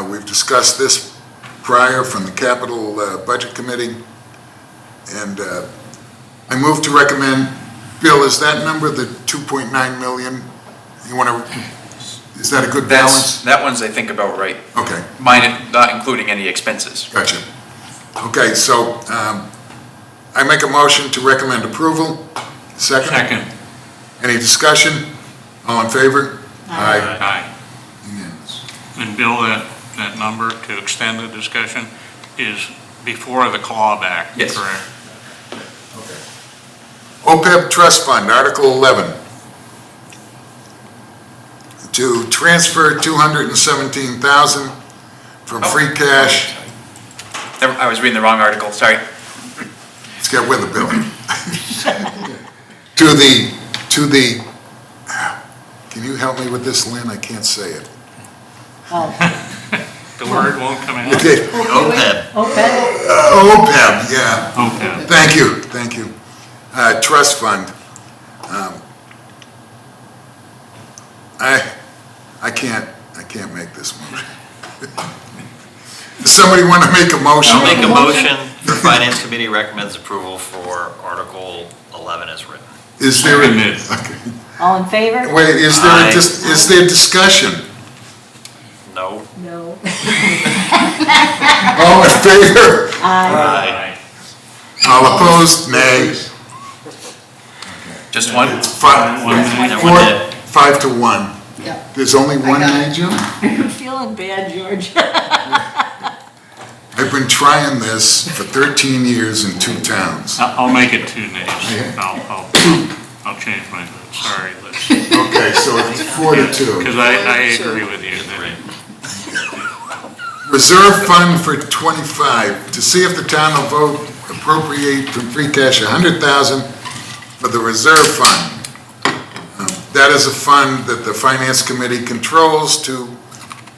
[SPEAKER 1] We've discussed this prior from the capital budget committee. And I move to recommend, Bill, is that number the 2.9 million? You want to, is that a good balance?
[SPEAKER 7] That one's, I think, about right.
[SPEAKER 1] Okay,
[SPEAKER 7] Mine, not including any expenses.
[SPEAKER 1] gotcha. Okay, so I make a motion to recommend approval. Second?
[SPEAKER 2] Second.
[SPEAKER 1] Any discussion? All in favor?
[SPEAKER 2] Aye.
[SPEAKER 1] Unanimous.
[SPEAKER 2] And Bill, that number, to extend the discussion, is before the clawback,
[SPEAKER 7] Yes.
[SPEAKER 2] correct?
[SPEAKER 1] OPEB Trust Fund, Article 11. To transfer $217,000 from free cash.
[SPEAKER 7] I was reading the wrong article, sorry.
[SPEAKER 1] Let's get with it, Bill. To the, can you help me with this, Lynn? I can't say it.
[SPEAKER 3] Oh,
[SPEAKER 2] The word won't come out?
[SPEAKER 1] Okay,
[SPEAKER 4] OPEB.
[SPEAKER 1] OPEB, yeah.
[SPEAKER 2] Okay.
[SPEAKER 1] Thank you. Trust fund. I can't make this motion. Does somebody want to make a motion?
[SPEAKER 5] I'll make a motion, the Finance Committee recommends approval for Article 11 as written.
[SPEAKER 1] Is there,
[SPEAKER 2] Seconded.
[SPEAKER 1] okay.
[SPEAKER 3] all in favor?
[SPEAKER 1] Wait, is
[SPEAKER 5] Aye.
[SPEAKER 1] there discussion?
[SPEAKER 5] No?
[SPEAKER 3] No.
[SPEAKER 1] All in favor?
[SPEAKER 3] Aye.
[SPEAKER 5] Aye.
[SPEAKER 1] All opposed? Nay.
[SPEAKER 7] Just one?
[SPEAKER 1] Five,
[SPEAKER 2] One nay.
[SPEAKER 5] And
[SPEAKER 1] four,
[SPEAKER 5] one nay.
[SPEAKER 1] 5 to 1.
[SPEAKER 4] Yeah.
[SPEAKER 1] There's only one
[SPEAKER 4] got
[SPEAKER 1] nay,
[SPEAKER 4] it.
[SPEAKER 1] Jim?
[SPEAKER 3] I'm feeling bad, George.
[SPEAKER 1] I've been trying this for 13 years in 2 towns.
[SPEAKER 2] I'll make it 2 nays.
[SPEAKER 1] Yeah.
[SPEAKER 2] I'll change my vote, sorry,
[SPEAKER 1] Okay, so it's 4 to 2.
[SPEAKER 2] because I agree with you that
[SPEAKER 1] Reserve fund for 25, to see if the town will vote appropriate from free cash $100,000 for the reserve fund. That is a fund that the Finance Committee controls to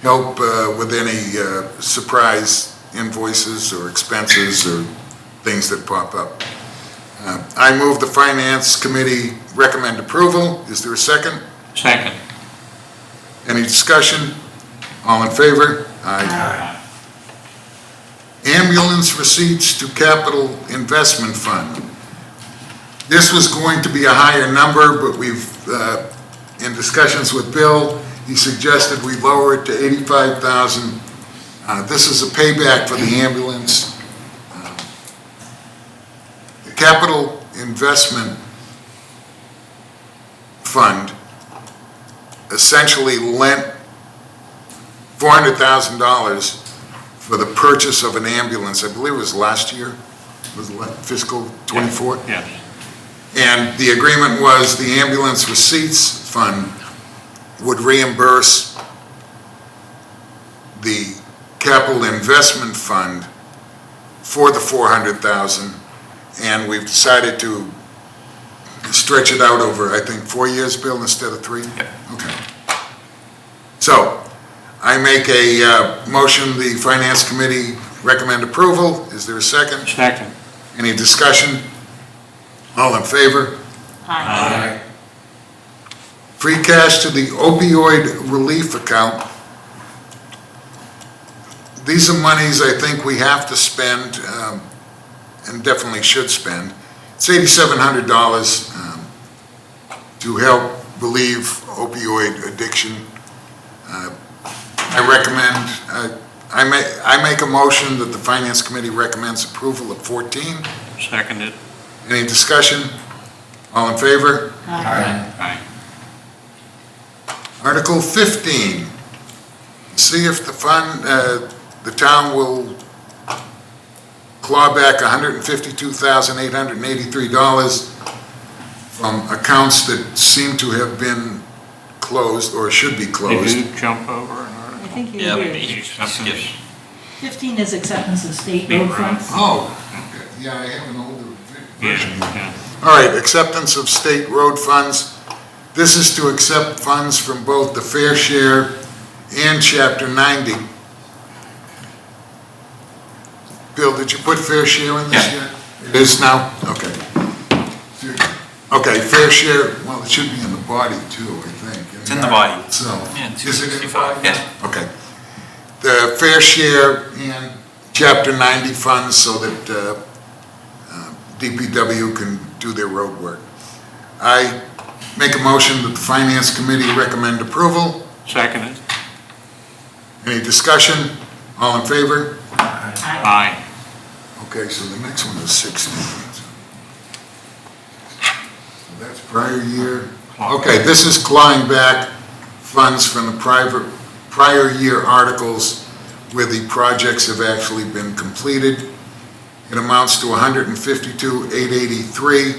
[SPEAKER 1] help with any surprise invoices or expenses or things that pop up. I move the Finance Committee recommend approval. Is there a second?
[SPEAKER 2] second.
[SPEAKER 1] Any discussion? All in favor? Aye. Ambulance receipts to capital investment fund. This was going to be a higher number, but we've, in discussions with Bill, he suggested we lower it to 85,000. This is a payback for the ambulance. The capital investment fund essentially lent $400,000 for the purchase of an ambulance. I believe it was last year, was it fiscal '24?
[SPEAKER 2] Yes.
[SPEAKER 1] And the agreement was the ambulance receipts fund would reimburse the capital investment fund for the 400,000, and we've decided to stretch it out over, I think, 4 years, Bill, instead of 3?
[SPEAKER 7] Yep.
[SPEAKER 1] Okay. So, I make a motion, the Finance Committee recommend approval. Is there a second?
[SPEAKER 2] Second.
[SPEAKER 1] Any discussion? All in favor?
[SPEAKER 3] Aye.
[SPEAKER 1] Free cash to the opioid relief account. These are monies I think we have to spend, and definitely should spend. It's $8,700 to help relieve opioid addiction. I recommend, I make a motion that the Finance Committee recommends approval of 14.
[SPEAKER 2] Seconded.
[SPEAKER 1] Any discussion? All in favor?
[SPEAKER 2] Aye.
[SPEAKER 1] Article 15, see if the town will claw back $152,883 from accounts that seem to have been closed or should be
[SPEAKER 2] Did
[SPEAKER 1] closed.
[SPEAKER 2] you jump over an
[SPEAKER 3] I
[SPEAKER 2] article?
[SPEAKER 3] think you
[SPEAKER 5] Yeah,
[SPEAKER 3] did.
[SPEAKER 5] maybe you skip.
[SPEAKER 3] 15 is acceptance of state
[SPEAKER 2] State
[SPEAKER 3] road
[SPEAKER 2] road.
[SPEAKER 3] funds.
[SPEAKER 1] Oh, okay. Yeah, I have an older version.
[SPEAKER 2] Yeah.
[SPEAKER 1] All right, acceptance of state road funds. This is to accept funds from both the fair share and Chapter 90. Bill, did you put fair share in this
[SPEAKER 7] Yeah.
[SPEAKER 1] yet? It is now? Okay. Okay, fair share, well, it should be in the body too, I think.
[SPEAKER 7] It's in the body.
[SPEAKER 1] So,
[SPEAKER 5] Yeah,
[SPEAKER 1] is it in the
[SPEAKER 5] 265.
[SPEAKER 1] body?
[SPEAKER 7] Yes.
[SPEAKER 1] Okay. The fair share and Chapter 90 funds so that DPW can do their road work. I make a motion that the Finance Committee recommend approval.
[SPEAKER 2] Seconded.
[SPEAKER 1] Any discussion? All in favor?
[SPEAKER 2] Aye.
[SPEAKER 1] Okay, so the next one is 16. So that's prior year. Okay, this is clawing back funds from the prior year articles where the projects have actually been completed. It amounts to $152,883.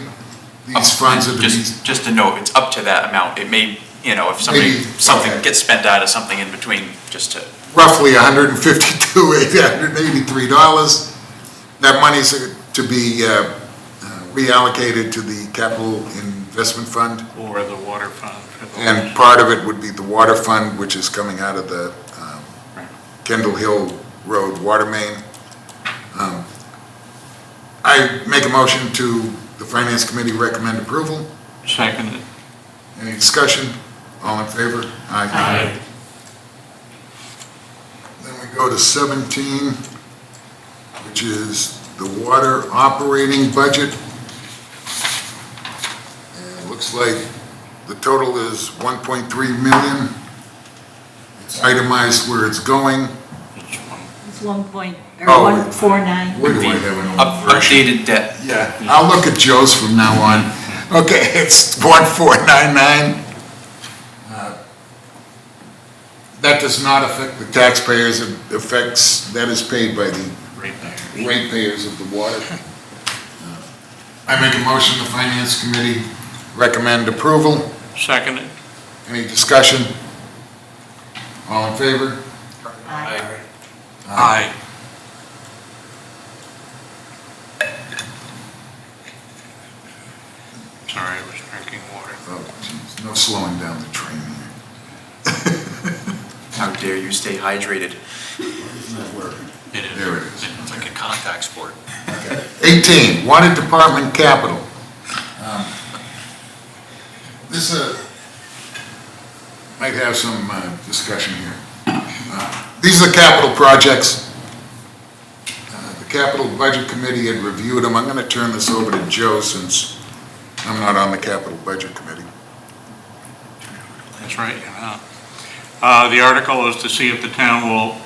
[SPEAKER 1] These funds are to be
[SPEAKER 7] Just a note, it's up to that amount. It may, if
[SPEAKER 1] Maybe,
[SPEAKER 7] something
[SPEAKER 1] okay.
[SPEAKER 7] gets spent out of something in between, just to,
[SPEAKER 1] roughly $152,883. That money's to be reallocated to the capital investment fund.
[SPEAKER 2] Or the water fund. for the-
[SPEAKER 1] And part of it would be the water fund, which is coming out of the Kendall Hill Road water main. I make a motion to the Finance Committee recommend approval.
[SPEAKER 2] Seconded.
[SPEAKER 1] Any discussion? All in favor?
[SPEAKER 2] Aye.
[SPEAKER 1] Then we go to 17, which is the water operating budget. And it looks like the total is 1.3 million. It's itemized where it's going.
[SPEAKER 2] It's one.
[SPEAKER 3] It's 1.149.
[SPEAKER 1] Where do I have an old version?
[SPEAKER 7] updated debt.
[SPEAKER 1] Yeah, I'll look at Joe's from now on. Okay, it's 1499. That does not affect the taxpayers, it affects, that is paid by the
[SPEAKER 2] Right there.
[SPEAKER 1] ratepayers of the water. I make a motion, the Finance Committee recommend approval.
[SPEAKER 2] Seconded.
[SPEAKER 1] Any discussion? All in favor?
[SPEAKER 3] Aye.
[SPEAKER 2] Aye. Sorry, I was drinking water.
[SPEAKER 1] Oh, geez, no slowing down the train here.
[SPEAKER 7] How dare you stay hydrated?
[SPEAKER 1] Isn't that working?
[SPEAKER 2] It is.
[SPEAKER 1] There it is.
[SPEAKER 5] It's like a contact sport.
[SPEAKER 1] 18, Water Department Capital. This might have some discussion here. These are the capital projects. The Capital Budget Committee had reviewed them. I'm going to turn this over to Joe since I'm not on the Capital Budget Committee.
[SPEAKER 2] That's right, you're not. The article is to see if the town will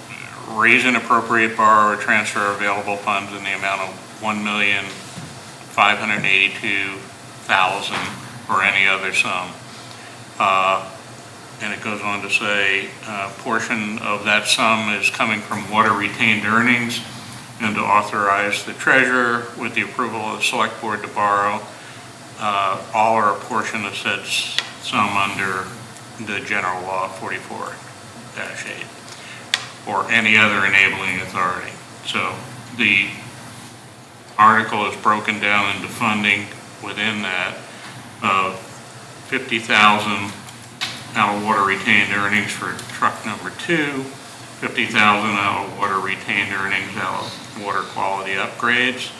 [SPEAKER 2] raise and appropriate, borrow, or transfer available funds in the amount of $1,582,000 or any other sum. And it goes on to say, a portion of that sum is coming from water retained earnings, and to authorize the treasurer with the approval of the select board to borrow all or a portion of said sum under the general law 44-8, or any other enabling authority. So the article is broken down into funding within that of $50,000 out of water retained earnings for truck number 2, $50,000 out of water retained earnings out of water quality upgrades,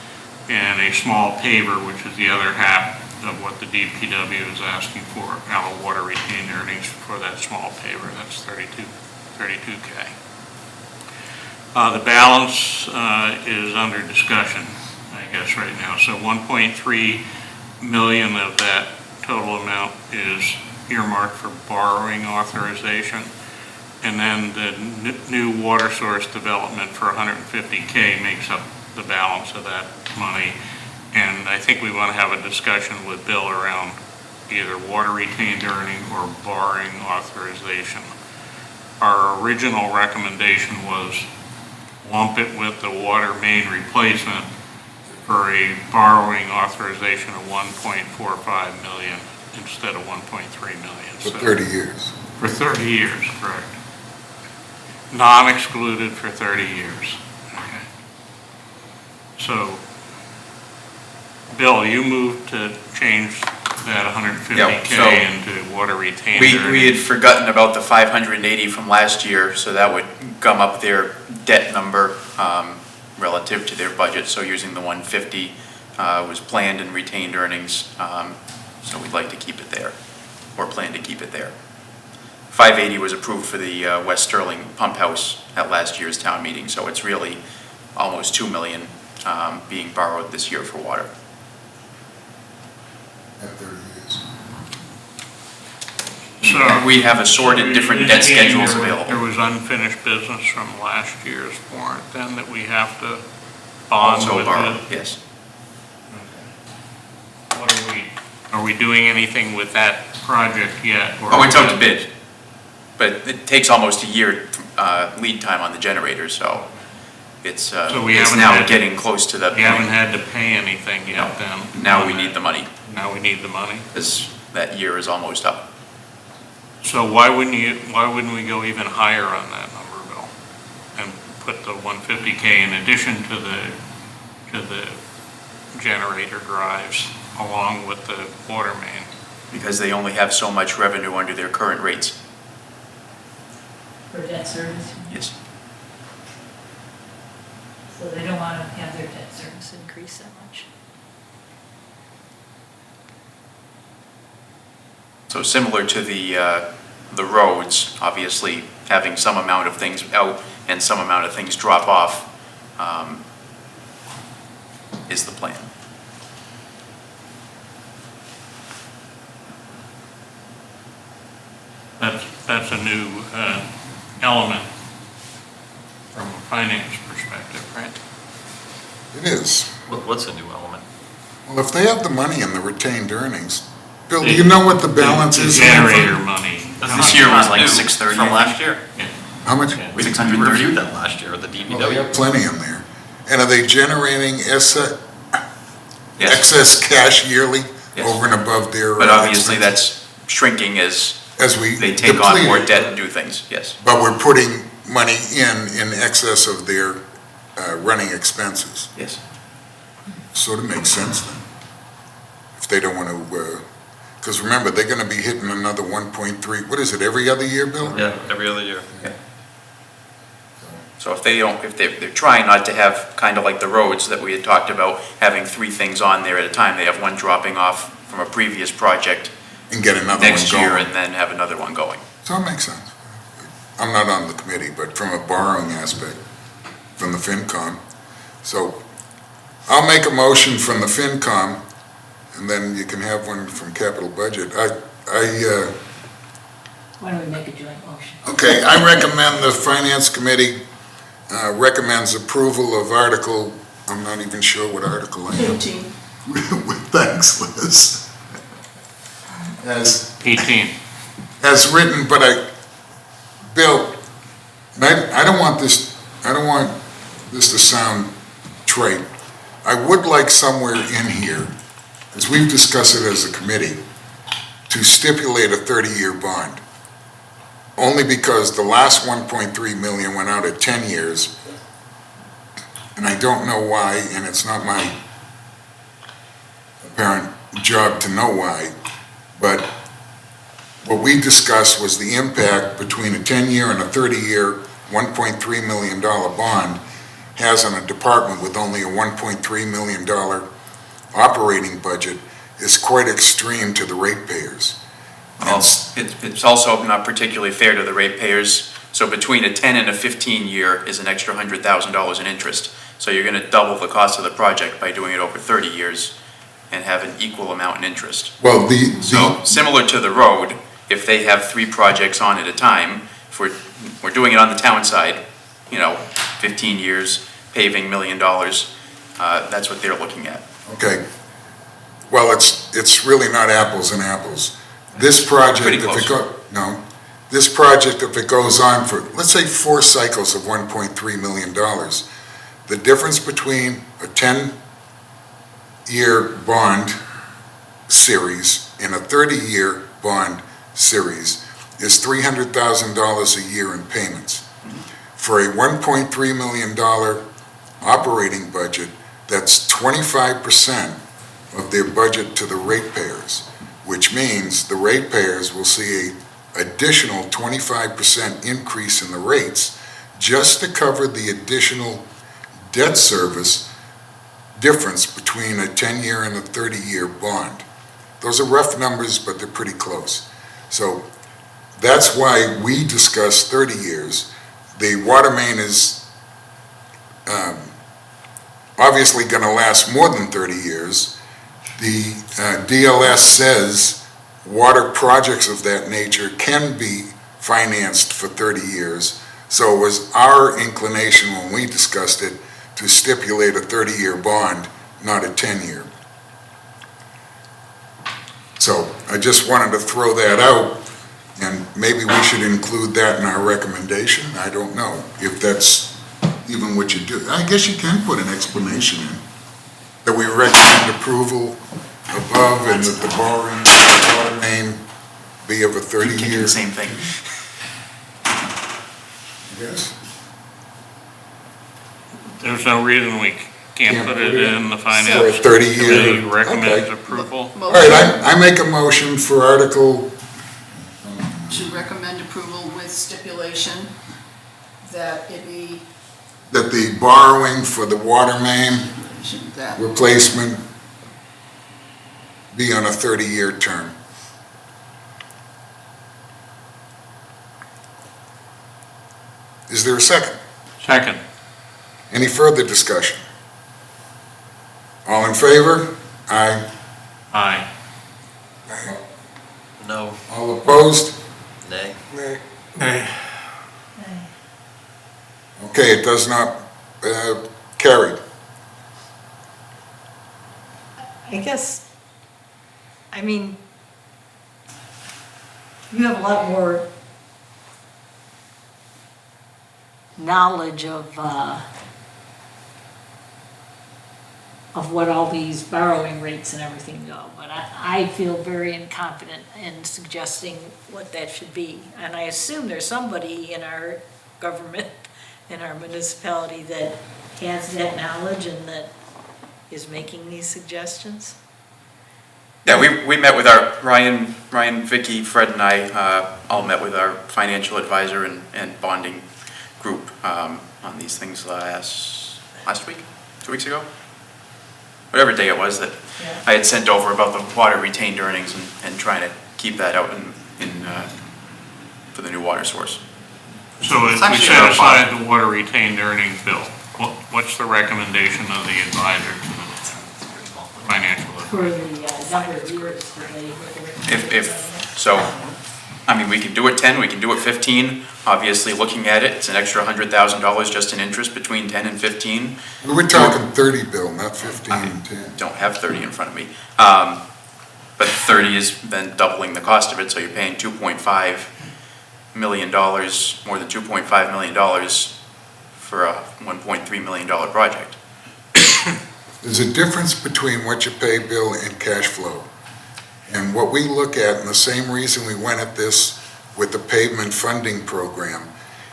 [SPEAKER 2] and a small paver, which is the other half of what the DPW is asking for out of water retained earnings for that small paver. That's 32K. The balance is under discussion, I guess, right now. So 1.3 million of that total amount is earmarked for borrowing authorization. And then the new water source development for 150K makes up the balance of that money. And I think we want to have a discussion with Bill around either water retained earning or borrowing authorization. Our original recommendation was lump it with the water main replacement for a borrowing authorization of 1.45 million instead of 1.3 million.
[SPEAKER 1] For 30 years.
[SPEAKER 2] For 30 years, correct. Non-excluded for 30 years. Okay. So, Bill, you moved to change that 150K into water retained
[SPEAKER 7] We
[SPEAKER 2] earnings.
[SPEAKER 7] had forgotten about the 580 from last year, so that would gum up their debt number relative to their budget. So using the 150 was planned and retained earnings, so we'd like to keep it there, or plan to keep it there. 580 was approved for the West Sterling pump house at last year's town meeting, so it's really almost 2 million being borrowed this year for water.
[SPEAKER 1] At 30 years.
[SPEAKER 2] So
[SPEAKER 7] We have assorted different debt schedules
[SPEAKER 2] There
[SPEAKER 7] available.
[SPEAKER 2] was unfinished business from last year's warrant then that we have to bond
[SPEAKER 7] Also
[SPEAKER 2] with
[SPEAKER 7] borrow,
[SPEAKER 2] it?
[SPEAKER 7] yes.
[SPEAKER 2] What are we doing anything with that project yet? or-
[SPEAKER 7] Oh, it's out to bid, but it takes almost a year lead time on the generator, so it's
[SPEAKER 2] So we
[SPEAKER 7] it's
[SPEAKER 2] haven't
[SPEAKER 7] now
[SPEAKER 2] had-
[SPEAKER 7] getting close to that
[SPEAKER 2] We haven't
[SPEAKER 7] point.
[SPEAKER 2] had to pay anything yet then?
[SPEAKER 7] Now we need the money,
[SPEAKER 2] Now we need the money?
[SPEAKER 7] because that year is almost up.
[SPEAKER 2] So why wouldn't we go even higher on that number, Bill? And put the 150K in addition to the generator drives along with the water main?
[SPEAKER 7] Because they only have so much revenue under their current rates.
[SPEAKER 3] For debt service,
[SPEAKER 7] Yes.
[SPEAKER 3] so they don't want to have their debt service increase that much.
[SPEAKER 7] So similar to the roads, obviously, having some amount of things out and some amount of things drop off is the plan.
[SPEAKER 2] That's a new element from a finance perspective, right?
[SPEAKER 1] It is.
[SPEAKER 5] What's a new element?
[SPEAKER 1] Well, if they have the money in the retained earnings, Bill, do you know what the balance
[SPEAKER 2] The
[SPEAKER 1] is?
[SPEAKER 2] generator money.
[SPEAKER 7] This year was like
[SPEAKER 5] New
[SPEAKER 7] 630,
[SPEAKER 5] From
[SPEAKER 7] I
[SPEAKER 5] last year.
[SPEAKER 1] How much?
[SPEAKER 2] Yeah.
[SPEAKER 5] We
[SPEAKER 7] 630?
[SPEAKER 5] reviewed that last year with the
[SPEAKER 1] Well, they
[SPEAKER 5] DPW.
[SPEAKER 1] have plenty in there. And are they generating
[SPEAKER 7] Yes,
[SPEAKER 1] excess cash yearly
[SPEAKER 7] Yes.
[SPEAKER 1] over and above their?
[SPEAKER 7] but obviously
[SPEAKER 1] expenses?
[SPEAKER 7] that's shrinking as
[SPEAKER 1] As we
[SPEAKER 7] they take on
[SPEAKER 1] deplete
[SPEAKER 7] more
[SPEAKER 1] it.
[SPEAKER 7] debt and do things, yes.
[SPEAKER 1] But we're putting money in excess of their running expenses.
[SPEAKER 7] Yes.
[SPEAKER 1] Sort of makes sense then. If they don't want to, because remember, they're going to be hitting another 1.3, what is it, every other year, Bill?
[SPEAKER 5] Yeah, every other year.
[SPEAKER 7] So if they don't, if they're trying not to have, kind of like the roads that we had talked about, having 3 things on there at a time, they have one dropping off from a previous project
[SPEAKER 1] And get another one
[SPEAKER 7] next year
[SPEAKER 1] going.
[SPEAKER 7] and then have another one going.
[SPEAKER 1] So it makes sense. I'm not on the committee, but from a borrowing aspect, from the FinCom. So I'll make a motion from the FinCom, and then you can have one from capital budget.
[SPEAKER 3] Why don't we make a joint motion?
[SPEAKER 1] Okay, I recommend the Finance Committee recommends approval of Article, I'm not even sure what article I am.
[SPEAKER 4] 18.
[SPEAKER 1] Thanks, Liz. As
[SPEAKER 2] 18.
[SPEAKER 1] written, but Bill, I don't want this to sound trite. I would like somewhere in here, as we've discussed it as a committee, to stipulate a 30-year bond. Only because the last 1.3 million went out at 10 years, and I don't know why, and it's not my apparent job to know why, but what we discussed was the impact between a 10-year and a 30-year $1.3 million bond has on a department with only a $1.3 million operating budget is quite extreme to the ratepayers.
[SPEAKER 7] Well, it's also not particularly fair to the ratepayers. So between a 10 and a 15 year is an extra $100,000 in interest. So you're going to double the cost of the project by doing it over 30 years and have an equal amount in interest.
[SPEAKER 1] Well,
[SPEAKER 7] So similar to the road, if they have 3 projects on at a time, if we're doing it on the town side, 15 years, paving $1 million, that's what they're looking at.
[SPEAKER 1] okay. Well, it's really not apples and apples. This project,
[SPEAKER 7] Pretty
[SPEAKER 1] if it
[SPEAKER 7] close.
[SPEAKER 1] this project, if it goes on for, let's say, 4 cycles of $1.3 million, the difference between a 10-year bond series and a 30-year bond series is $300,000 a year in payments. For a $1.3 million operating budget, that's 25% of their budget to the ratepayers, which means the ratepayers will see an additional 25% increase in the rates just to cover the additional debt service difference between a 10-year and a 30-year bond. Those are rough numbers, but they're pretty close. So that's why we discussed 30 years. The water main is obviously going to last more than 30 years. The DLS says water projects of that nature can be financed for 30 years. So it was our inclination when we discussed it to stipulate a 30-year bond, not a 10-year. So I just wanted to throw that out, and maybe we should include that in our recommendation. I don't know if that's even what you do. I guess you can put an explanation in, that we recommend approval above and that the borrowing water main be of a
[SPEAKER 7] Kicking
[SPEAKER 1] 30-year.
[SPEAKER 7] the same thing.
[SPEAKER 1] Yes.
[SPEAKER 2] There's no reason we can't put it in the
[SPEAKER 1] For a
[SPEAKER 2] finance
[SPEAKER 1] 30-year.
[SPEAKER 2] committee recommends
[SPEAKER 1] Okay.
[SPEAKER 2] approval.
[SPEAKER 1] All right, I make a motion for Article,
[SPEAKER 4] To recommend approval with stipulation that it be,
[SPEAKER 1] that the borrowing for the water main
[SPEAKER 4] that
[SPEAKER 1] replacement be on a 30-year term. Is there a second?
[SPEAKER 2] Second.
[SPEAKER 1] Any further discussion? All in favor? Aye.
[SPEAKER 2] Aye.
[SPEAKER 5] No.
[SPEAKER 1] All opposed?
[SPEAKER 5] Nay.
[SPEAKER 1] Okay, it does not carry.
[SPEAKER 3] I guess, I mean, you have a lot more knowledge of what all these borrowing rates and everything go, but I feel very incompetent in suggesting what that should be. And I assume there's somebody in our government, in our municipality, that has that knowledge and that is making these suggestions.
[SPEAKER 7] Yeah, we met with our, Ryan, Vicky, Fred, and I all met with our financial advisor and bonding group on these things last week, 2 weeks ago? Whatever day it was that
[SPEAKER 3] Yeah.
[SPEAKER 7] I had sent over about the water retained earnings and trying to keep that out for the new water source.
[SPEAKER 2] So if
[SPEAKER 4] It's
[SPEAKER 2] we
[SPEAKER 4] actually
[SPEAKER 2] set
[SPEAKER 4] our
[SPEAKER 2] aside the water retained earnings bill, what's the recommendation of the advisor to the financial advisor?
[SPEAKER 3] For the number of years that they.
[SPEAKER 7] We can do it 10, we can do it 15. Obviously, looking at it, it's an extra $100,000 just in interest between 10 and 15.
[SPEAKER 1] We're talking 30, Bill, not 15 and 10.
[SPEAKER 7] Don't have 30 in front of me. But 30 is then doubling the cost of it, so you're paying $2.5 million, more than $2.5 million for a $1.3 million project.
[SPEAKER 1] There's a difference between what you pay, Bill, and cash flow. And what we look at, and the same reason we went at this with the pavement funding program,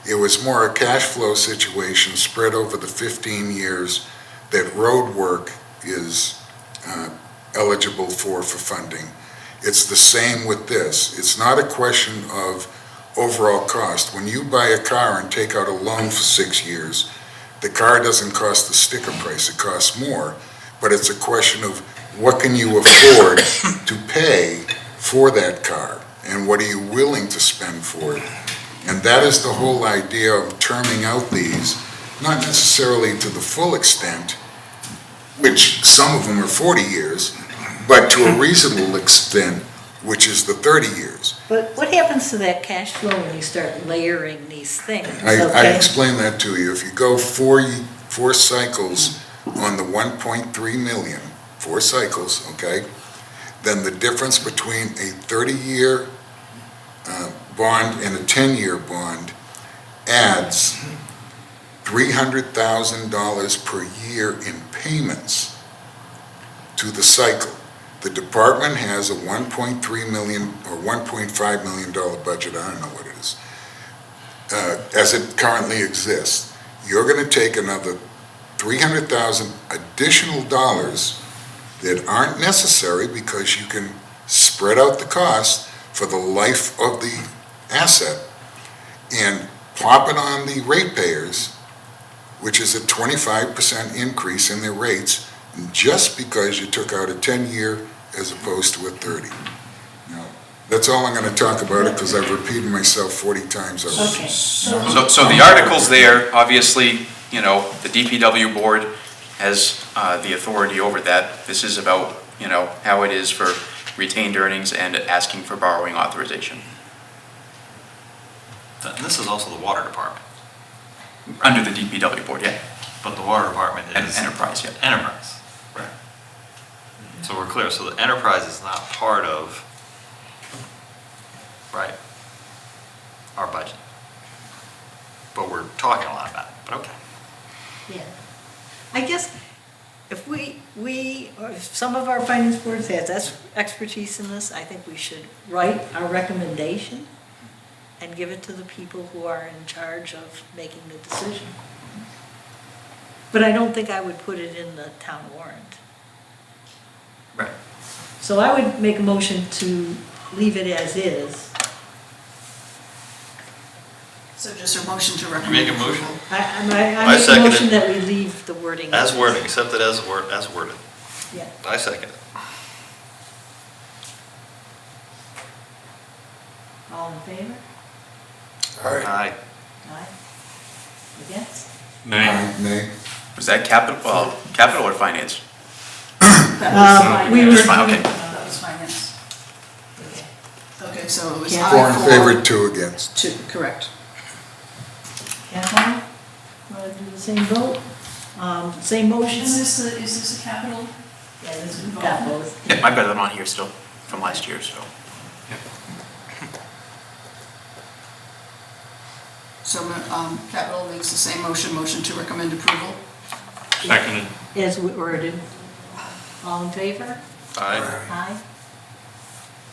[SPEAKER 1] it was more a cash flow situation spread over the 15 years that road work is eligible for funding. It's the same with this. It's not a question of overall cost. When you buy a car and take out a loan for 6 years, the car doesn't cost the sticker price, it costs more. But it's a question of what can you afford to pay for that car? And what are you willing to spend for it? And that is the whole idea of terming out these, not necessarily to the full extent, which some of them are 40 years, but to a reasonable extent, which is the 30 years.
[SPEAKER 3] But what happens to that cash flow when you start layering these things?
[SPEAKER 1] I
[SPEAKER 3] Okay?
[SPEAKER 1] explained that to you. If you go four cycles on the 1.3 million, 4 cycles, okay, then the difference between a 30-year bond and a 10-year bond adds $300,000 per year in payments to the cycle. The department has a 1.3 million or $1.5 million budget, I don't know what it is, as it currently exists. You're going to take another 300,000 additional dollars that aren't necessary because you can spread out the cost for the life of the asset and plop it on the ratepayers, which is a 25% increase in their rates, just because you took out a 10-year as opposed to a 30. Now, that's all I'm going to talk about it because I've repeated myself 40 times over.
[SPEAKER 3] Okay.
[SPEAKER 7] So the article's there, obviously, you know, the DPW board has the authority over that. This is about, you know, how it is for retained earnings and asking for borrowing authorization.
[SPEAKER 5] And this is also the water department,
[SPEAKER 7] Under the DPW board, yeah.
[SPEAKER 5] but the water department is.
[SPEAKER 7] Enterprise, yeah.
[SPEAKER 5] Enterprise, right. So we're clear, so the enterprise is not part of, right, our budget. But we're talking a lot about it, but okay.
[SPEAKER 3] Yeah. I guess if or if some of our finance boards has expertise in this, I think we should write our recommendation and give it to the people who are in charge of making the decision. But I don't think I would put it in the town warrant.
[SPEAKER 5] Right.
[SPEAKER 3] So I would make a motion to leave it as is.
[SPEAKER 4] So just a motion to
[SPEAKER 5] You
[SPEAKER 4] recommend.
[SPEAKER 5] make a motion,
[SPEAKER 4] approval.
[SPEAKER 3] I
[SPEAKER 5] I
[SPEAKER 3] make a
[SPEAKER 5] second it.
[SPEAKER 3] motion that we leave the wording.
[SPEAKER 5] as worded, accept it as worded.
[SPEAKER 3] Yeah.
[SPEAKER 5] I second it.
[SPEAKER 3] All in favor?
[SPEAKER 8] All right.
[SPEAKER 5] Aye.
[SPEAKER 3] Aye. Against?
[SPEAKER 2] Nay.
[SPEAKER 1] Nay?
[SPEAKER 7] Was that capital or finance?
[SPEAKER 4] That was
[SPEAKER 3] We were.
[SPEAKER 7] Fine, okay.
[SPEAKER 4] That was finance. Okay, so it was
[SPEAKER 3] Yeah.
[SPEAKER 1] 4 in
[SPEAKER 4] aye
[SPEAKER 1] favor, 2 against.
[SPEAKER 4] 2, correct.
[SPEAKER 3] Kathleen, want to do the same vote? Same motion?
[SPEAKER 4] Is this a capital?
[SPEAKER 3] Yeah, this is, we've got both.
[SPEAKER 7] Yeah, I got them on here still from last year, so.
[SPEAKER 4] So, capital makes the same motion to recommend approval.
[SPEAKER 2] Seconded.
[SPEAKER 3] As worded. All in favor?
[SPEAKER 5] Aye.
[SPEAKER 3] Aye.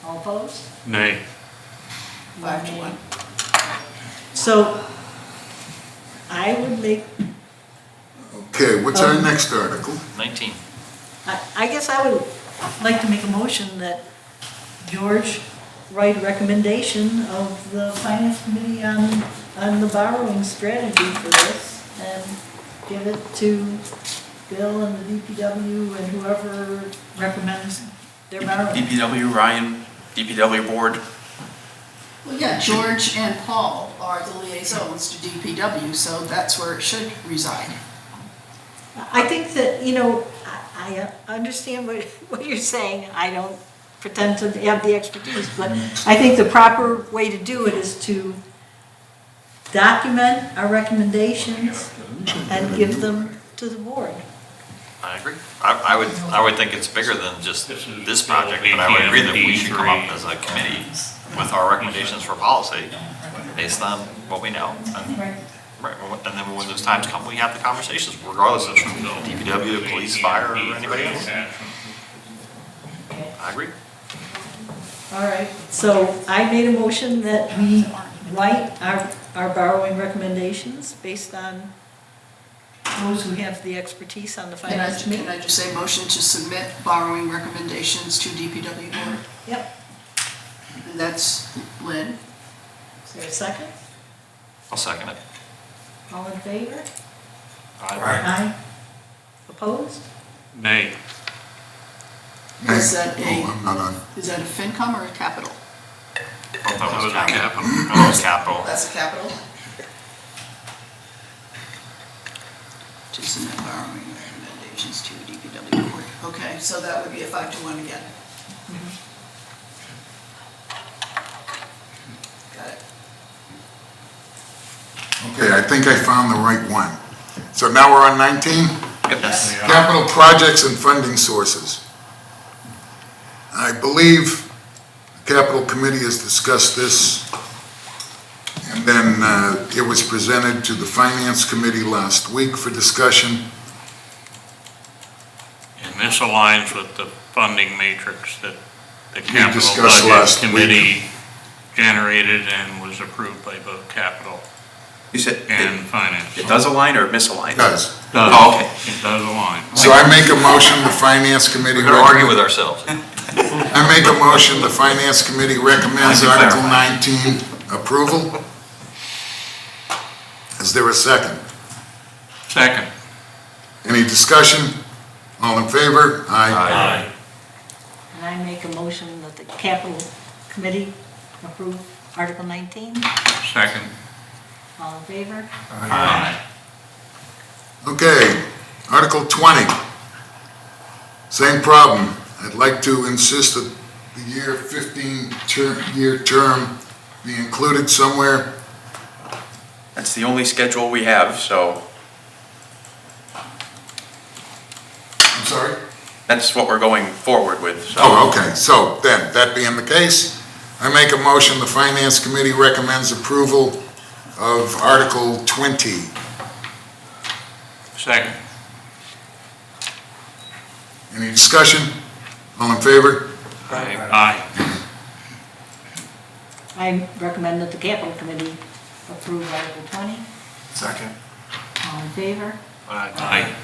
[SPEAKER 3] All opposed?
[SPEAKER 2] Nay.
[SPEAKER 4] 5 to 1.
[SPEAKER 3] So I would make,
[SPEAKER 1] Okay, what's our next article?
[SPEAKER 5] 19.
[SPEAKER 3] I guess I would like to make a motion that George write a recommendation of the finance committee on the borrowing strategy for this and give it to Bill and the DPW and whoever recommends their borrowing.
[SPEAKER 7] DPW, Ryan, DPW board.
[SPEAKER 4] Well, yeah, George and Paul are the liaisons to DPW, so that's where it should reside.
[SPEAKER 3] I think that, you know, I understand what you're saying. I don't pretend to have the expertise, but I think the proper way to do it is to document our recommendations and give them to the board.
[SPEAKER 5] I agree. I would think it's bigger than just
[SPEAKER 2] This is
[SPEAKER 5] this project, but I would agree that we should come up as a committee with our recommendations for policy based on what we know. Right, and then when those times come, we have the conversations regardless of DPW, police, fire, or anybody else. I agree.
[SPEAKER 3] All right, so I made a motion that we write our borrowing recommendations based on those who have the expertise on the finance committee.
[SPEAKER 4] Can I just say motion to submit borrowing recommendations to DPW board?
[SPEAKER 3] Yep.
[SPEAKER 4] And that's Lynn.
[SPEAKER 3] Is there a second?
[SPEAKER 5] I'll second it.
[SPEAKER 3] All in favor?
[SPEAKER 8] Aye.
[SPEAKER 3] Aye. Opposed?
[SPEAKER 2] Nay.
[SPEAKER 4] Is that
[SPEAKER 1] Oh, I'm not on.
[SPEAKER 4] is that a FinCom or a capital?
[SPEAKER 5] I thought
[SPEAKER 2] That was a capital.
[SPEAKER 5] That was capital.
[SPEAKER 4] That's a capital? To submit borrowing recommendations to DPW board. Okay, so that would be a 5-1 again. Got it.
[SPEAKER 1] Okay, I think I found the right one. So now we're on 19?
[SPEAKER 4] Yes.
[SPEAKER 1] Capital projects and funding sources. I believe the Capital Committee has discussed this, and then it was presented to the Finance Committee last week for discussion.
[SPEAKER 2] And this aligns with the funding matrix that the Capital
[SPEAKER 1] discussed
[SPEAKER 2] Budget
[SPEAKER 1] last week.
[SPEAKER 2] Committee generated and was approved by both Capital
[SPEAKER 7] You said
[SPEAKER 2] and Finance.
[SPEAKER 7] it does align or misalign?
[SPEAKER 1] It does.
[SPEAKER 2] Does.
[SPEAKER 7] Oh, okay.
[SPEAKER 2] It does align.
[SPEAKER 1] So I make a motion, the Finance Committee.
[SPEAKER 5] We're gonna argue with ourselves.
[SPEAKER 1] I make a motion, the Finance Committee recommends
[SPEAKER 5] I can
[SPEAKER 1] Article 19 approval. Is there a second?
[SPEAKER 2] Second.
[SPEAKER 1] Any discussion? All in favor?
[SPEAKER 2] Aye.
[SPEAKER 3] And I make a motion that the capital committee approve Article 19.
[SPEAKER 2] Second.
[SPEAKER 3] All in favor?
[SPEAKER 2] Aye.
[SPEAKER 1] Okay, Article 20. Same problem. I'd like to insist that the year 15-year term be included somewhere.
[SPEAKER 7] That's the only schedule we have, so
[SPEAKER 1] I'm sorry?
[SPEAKER 7] that's what we're going forward with, so.
[SPEAKER 1] Oh, okay, so then, that being the case, I make a motion, the Finance Committee recommends approval of Article 20.
[SPEAKER 2] Second.
[SPEAKER 1] Any discussion? All in favor?
[SPEAKER 2] Aye.
[SPEAKER 3] I recommend that the capital committee approve Article 20.
[SPEAKER 8] Second.
[SPEAKER 3] All in favor?
[SPEAKER 2] Aye.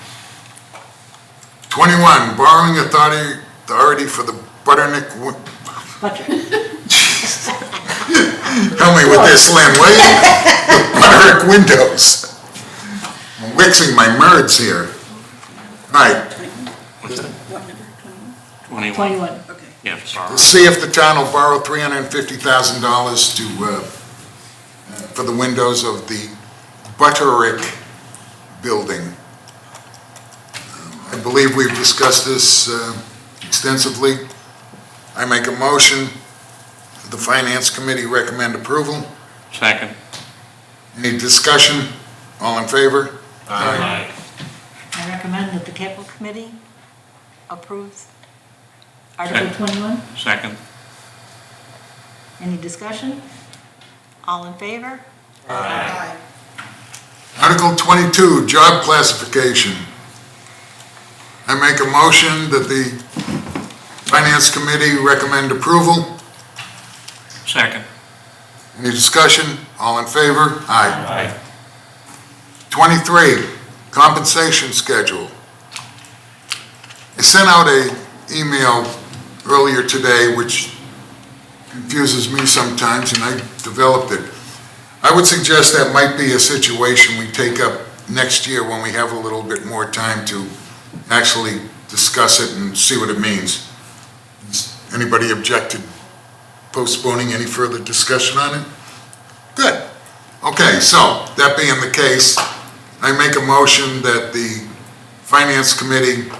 [SPEAKER 1] 21, borrowing authority for the Butternut,
[SPEAKER 3] Butter.
[SPEAKER 1] help me with this, Lynn, will you? The Butternut windows. I'm mixing my words here. All right,
[SPEAKER 2] What's that?
[SPEAKER 4] What number, 21?
[SPEAKER 3] 21.
[SPEAKER 4] Okay.
[SPEAKER 2] Yes, borrow.
[SPEAKER 1] see if the town will borrow $350,000 for the windows of the Butterick building. I believe we've discussed this extensively. I make a motion, the Finance Committee recommend approval.
[SPEAKER 2] Second.
[SPEAKER 1] Any discussion? All in favor?
[SPEAKER 2] Aye.
[SPEAKER 3] I recommend that the capital committee approves Article
[SPEAKER 2] Second.
[SPEAKER 3] 21.
[SPEAKER 2] Second.
[SPEAKER 3] Any discussion? All in favor?
[SPEAKER 4] Aye.
[SPEAKER 1] Article 22, job classification. I make a motion that the Finance Committee recommend approval.
[SPEAKER 2] Second.
[SPEAKER 1] Any discussion? All in favor? Aye.
[SPEAKER 2] Aye.
[SPEAKER 1] 23, compensation schedule. I sent out an email earlier today, which confuses me sometimes, and I developed it. I would suggest that might be a situation we take up next year when we have a little bit more time to actually discuss it and see what it means. Does anybody object to postponing any further discussion on it? Good. Okay, so that being the case, I make a motion that the Finance Committee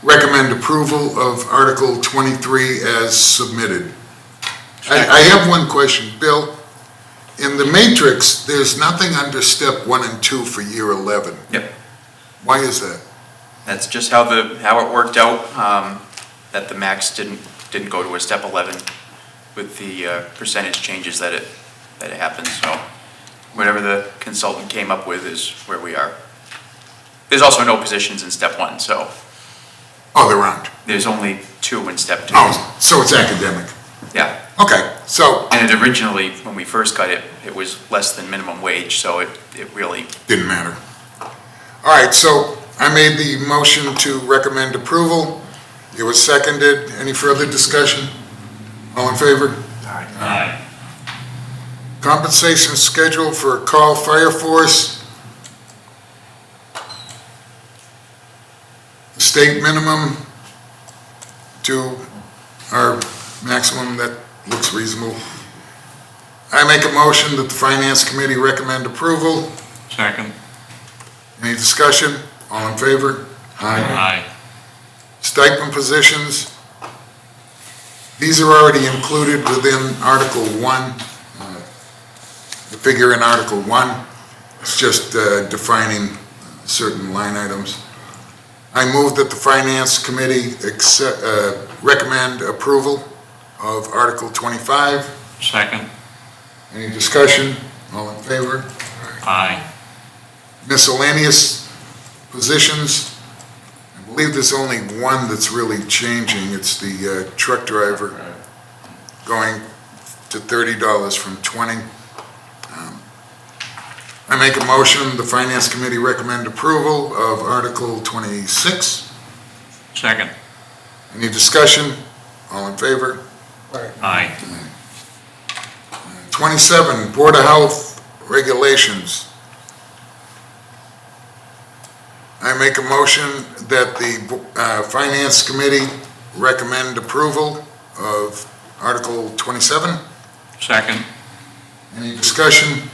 [SPEAKER 1] recommend approval of Article 23 as submitted. I have one question, Bill. In the matrix, there's nothing under step 1 and 2 for year 11.
[SPEAKER 7] Yep.
[SPEAKER 1] Why is that?
[SPEAKER 7] That's just how it worked out, that the max didn't go to a step 11 with the percentage changes that it happened, so whatever the consultant came up with is where we are. There's also no positions in step 1, so
[SPEAKER 1] Oh, there aren't.
[SPEAKER 7] there's only 2 in step 2.
[SPEAKER 1] Oh, so it's academic.
[SPEAKER 7] Yeah,
[SPEAKER 1] Okay, so
[SPEAKER 7] and it originally, when we first got it, it was less than minimum wage, so it really,
[SPEAKER 1] didn't matter. All right, so I made the motion to recommend approval. It was seconded. Any further discussion? All in favor?
[SPEAKER 2] Aye.
[SPEAKER 1] Compensation schedule for call fire force. State minimum to our maximum, that looks reasonable. I make a motion that the Finance Committee recommend approval.
[SPEAKER 2] Second.
[SPEAKER 1] Any discussion? All in favor?
[SPEAKER 2] Aye.
[SPEAKER 1] Stipend positions. These are already included within Article 1, the figure in Article 1. It's just defining certain line items. I move that the Finance Committee recommend approval of Article 25.
[SPEAKER 2] Second.
[SPEAKER 1] Any discussion? All in favor?
[SPEAKER 2] Aye.
[SPEAKER 1] Miscellaneous positions. I believe there's only one that's really changing. It's the truck driver going to $30 from $20. I make a motion, the Finance Committee recommend approval of Article 26.
[SPEAKER 2] Second.
[SPEAKER 1] Any discussion? All in favor?
[SPEAKER 2] Aye.
[SPEAKER 1] 27, Board of Health regulations. I make a motion that the Finance Committee recommend approval of Article 27.
[SPEAKER 2] Second.
[SPEAKER 1] Any discussion?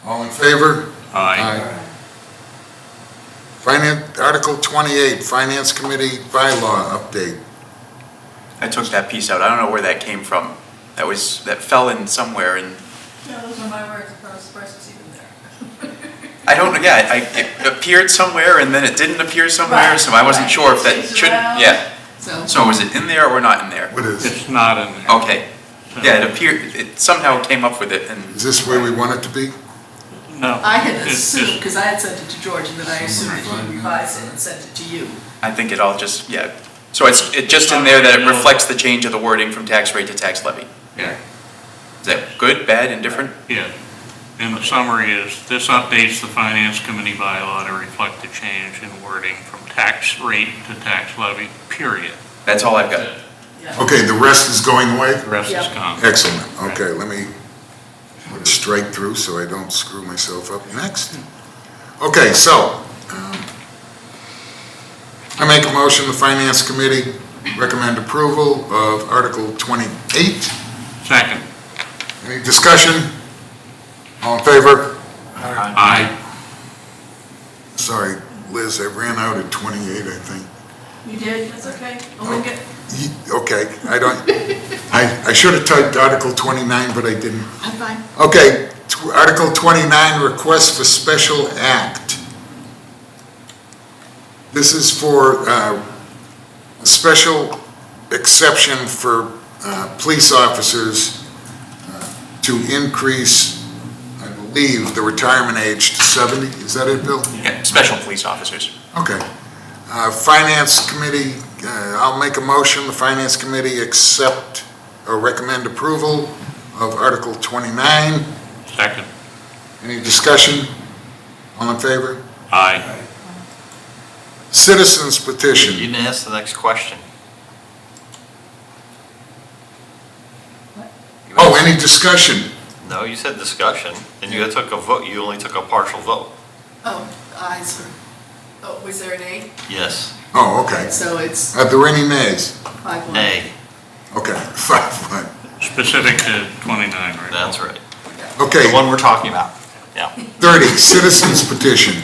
[SPEAKER 1] All in favor?
[SPEAKER 2] Aye.
[SPEAKER 1] Article 28, Finance Committee bylaw update.
[SPEAKER 7] I took that piece out. I don't know where that came from. That fell in somewhere and
[SPEAKER 4] Yeah, those are my words, I was surprised it's even there.
[SPEAKER 7] I don't know, yeah, it appeared somewhere and then it didn't appear somewhere, so I wasn't sure if that
[SPEAKER 4] Right.
[SPEAKER 7] should, yeah.
[SPEAKER 4] So,
[SPEAKER 7] So was it in there or not in there?
[SPEAKER 1] What is,
[SPEAKER 2] It's not in there.
[SPEAKER 7] Okay. Yeah, it appeared, it somehow came up with it and,
[SPEAKER 1] is this where we want it to be?
[SPEAKER 2] No.
[SPEAKER 4] I had
[SPEAKER 2] It's
[SPEAKER 4] assumed,
[SPEAKER 2] just-
[SPEAKER 4] because I had sent it to George, and then I assumed Flo revised it and sent it to you.
[SPEAKER 7] I think it all just, yeah. So it's just in there that it reflects the change of the wording from tax rate to tax levy.
[SPEAKER 2] Yeah.
[SPEAKER 7] Is that good, bad, indifferent?
[SPEAKER 2] Yeah. And the summary is, this updates the Finance Committee bylaw to reflect the change in wording from tax rate to tax levy, period.
[SPEAKER 7] That's all I've got.
[SPEAKER 4] Yeah.
[SPEAKER 1] Okay, the rest is going away?
[SPEAKER 2] The rest is
[SPEAKER 4] Yep.
[SPEAKER 2] gone.
[SPEAKER 1] Excellent. Okay, let me put a strike through so I don't screw myself up next. Okay, so, I make a motion, the Finance Committee recommend approval of Article 28.
[SPEAKER 2] Second.
[SPEAKER 1] Any discussion? All in favor?
[SPEAKER 2] Aye.
[SPEAKER 1] Sorry, Liz, I ran out at 28, I think.
[SPEAKER 4] You did, that's okay. I'll look at,
[SPEAKER 1] Okay, I should have typed Article 29, but I didn't.
[SPEAKER 4] I'm fine.
[SPEAKER 1] Okay, Article 29, request for special act. This is for a special exception for police officers to increase, I believe, the retirement age to 70. Is that it, Bill?
[SPEAKER 7] Yeah, special police officers.
[SPEAKER 1] Okay. Finance Committee, I'll make a motion, the Finance Committee accept or recommend approval of Article 29.
[SPEAKER 2] Second.
[SPEAKER 1] Any discussion? All in favor?
[SPEAKER 2] Aye.
[SPEAKER 1] Citizens petition.
[SPEAKER 5] You didn't ask the next question. You
[SPEAKER 1] Oh,
[SPEAKER 5] asked-
[SPEAKER 1] any discussion?
[SPEAKER 5] No, you said discussion, and you took a vote, you only took a partial vote.
[SPEAKER 4] Oh, ayes. Oh, was there an A?
[SPEAKER 5] Yes.
[SPEAKER 1] Oh, okay.
[SPEAKER 4] So it's
[SPEAKER 1] Are there any nays?
[SPEAKER 4] 5-1.
[SPEAKER 5] A,
[SPEAKER 1] Okay, 5-1.
[SPEAKER 2] Specific to 29, right?
[SPEAKER 5] that's right.
[SPEAKER 1] Okay,
[SPEAKER 5] The one we're talking about, yeah.
[SPEAKER 1] 30, citizens petition.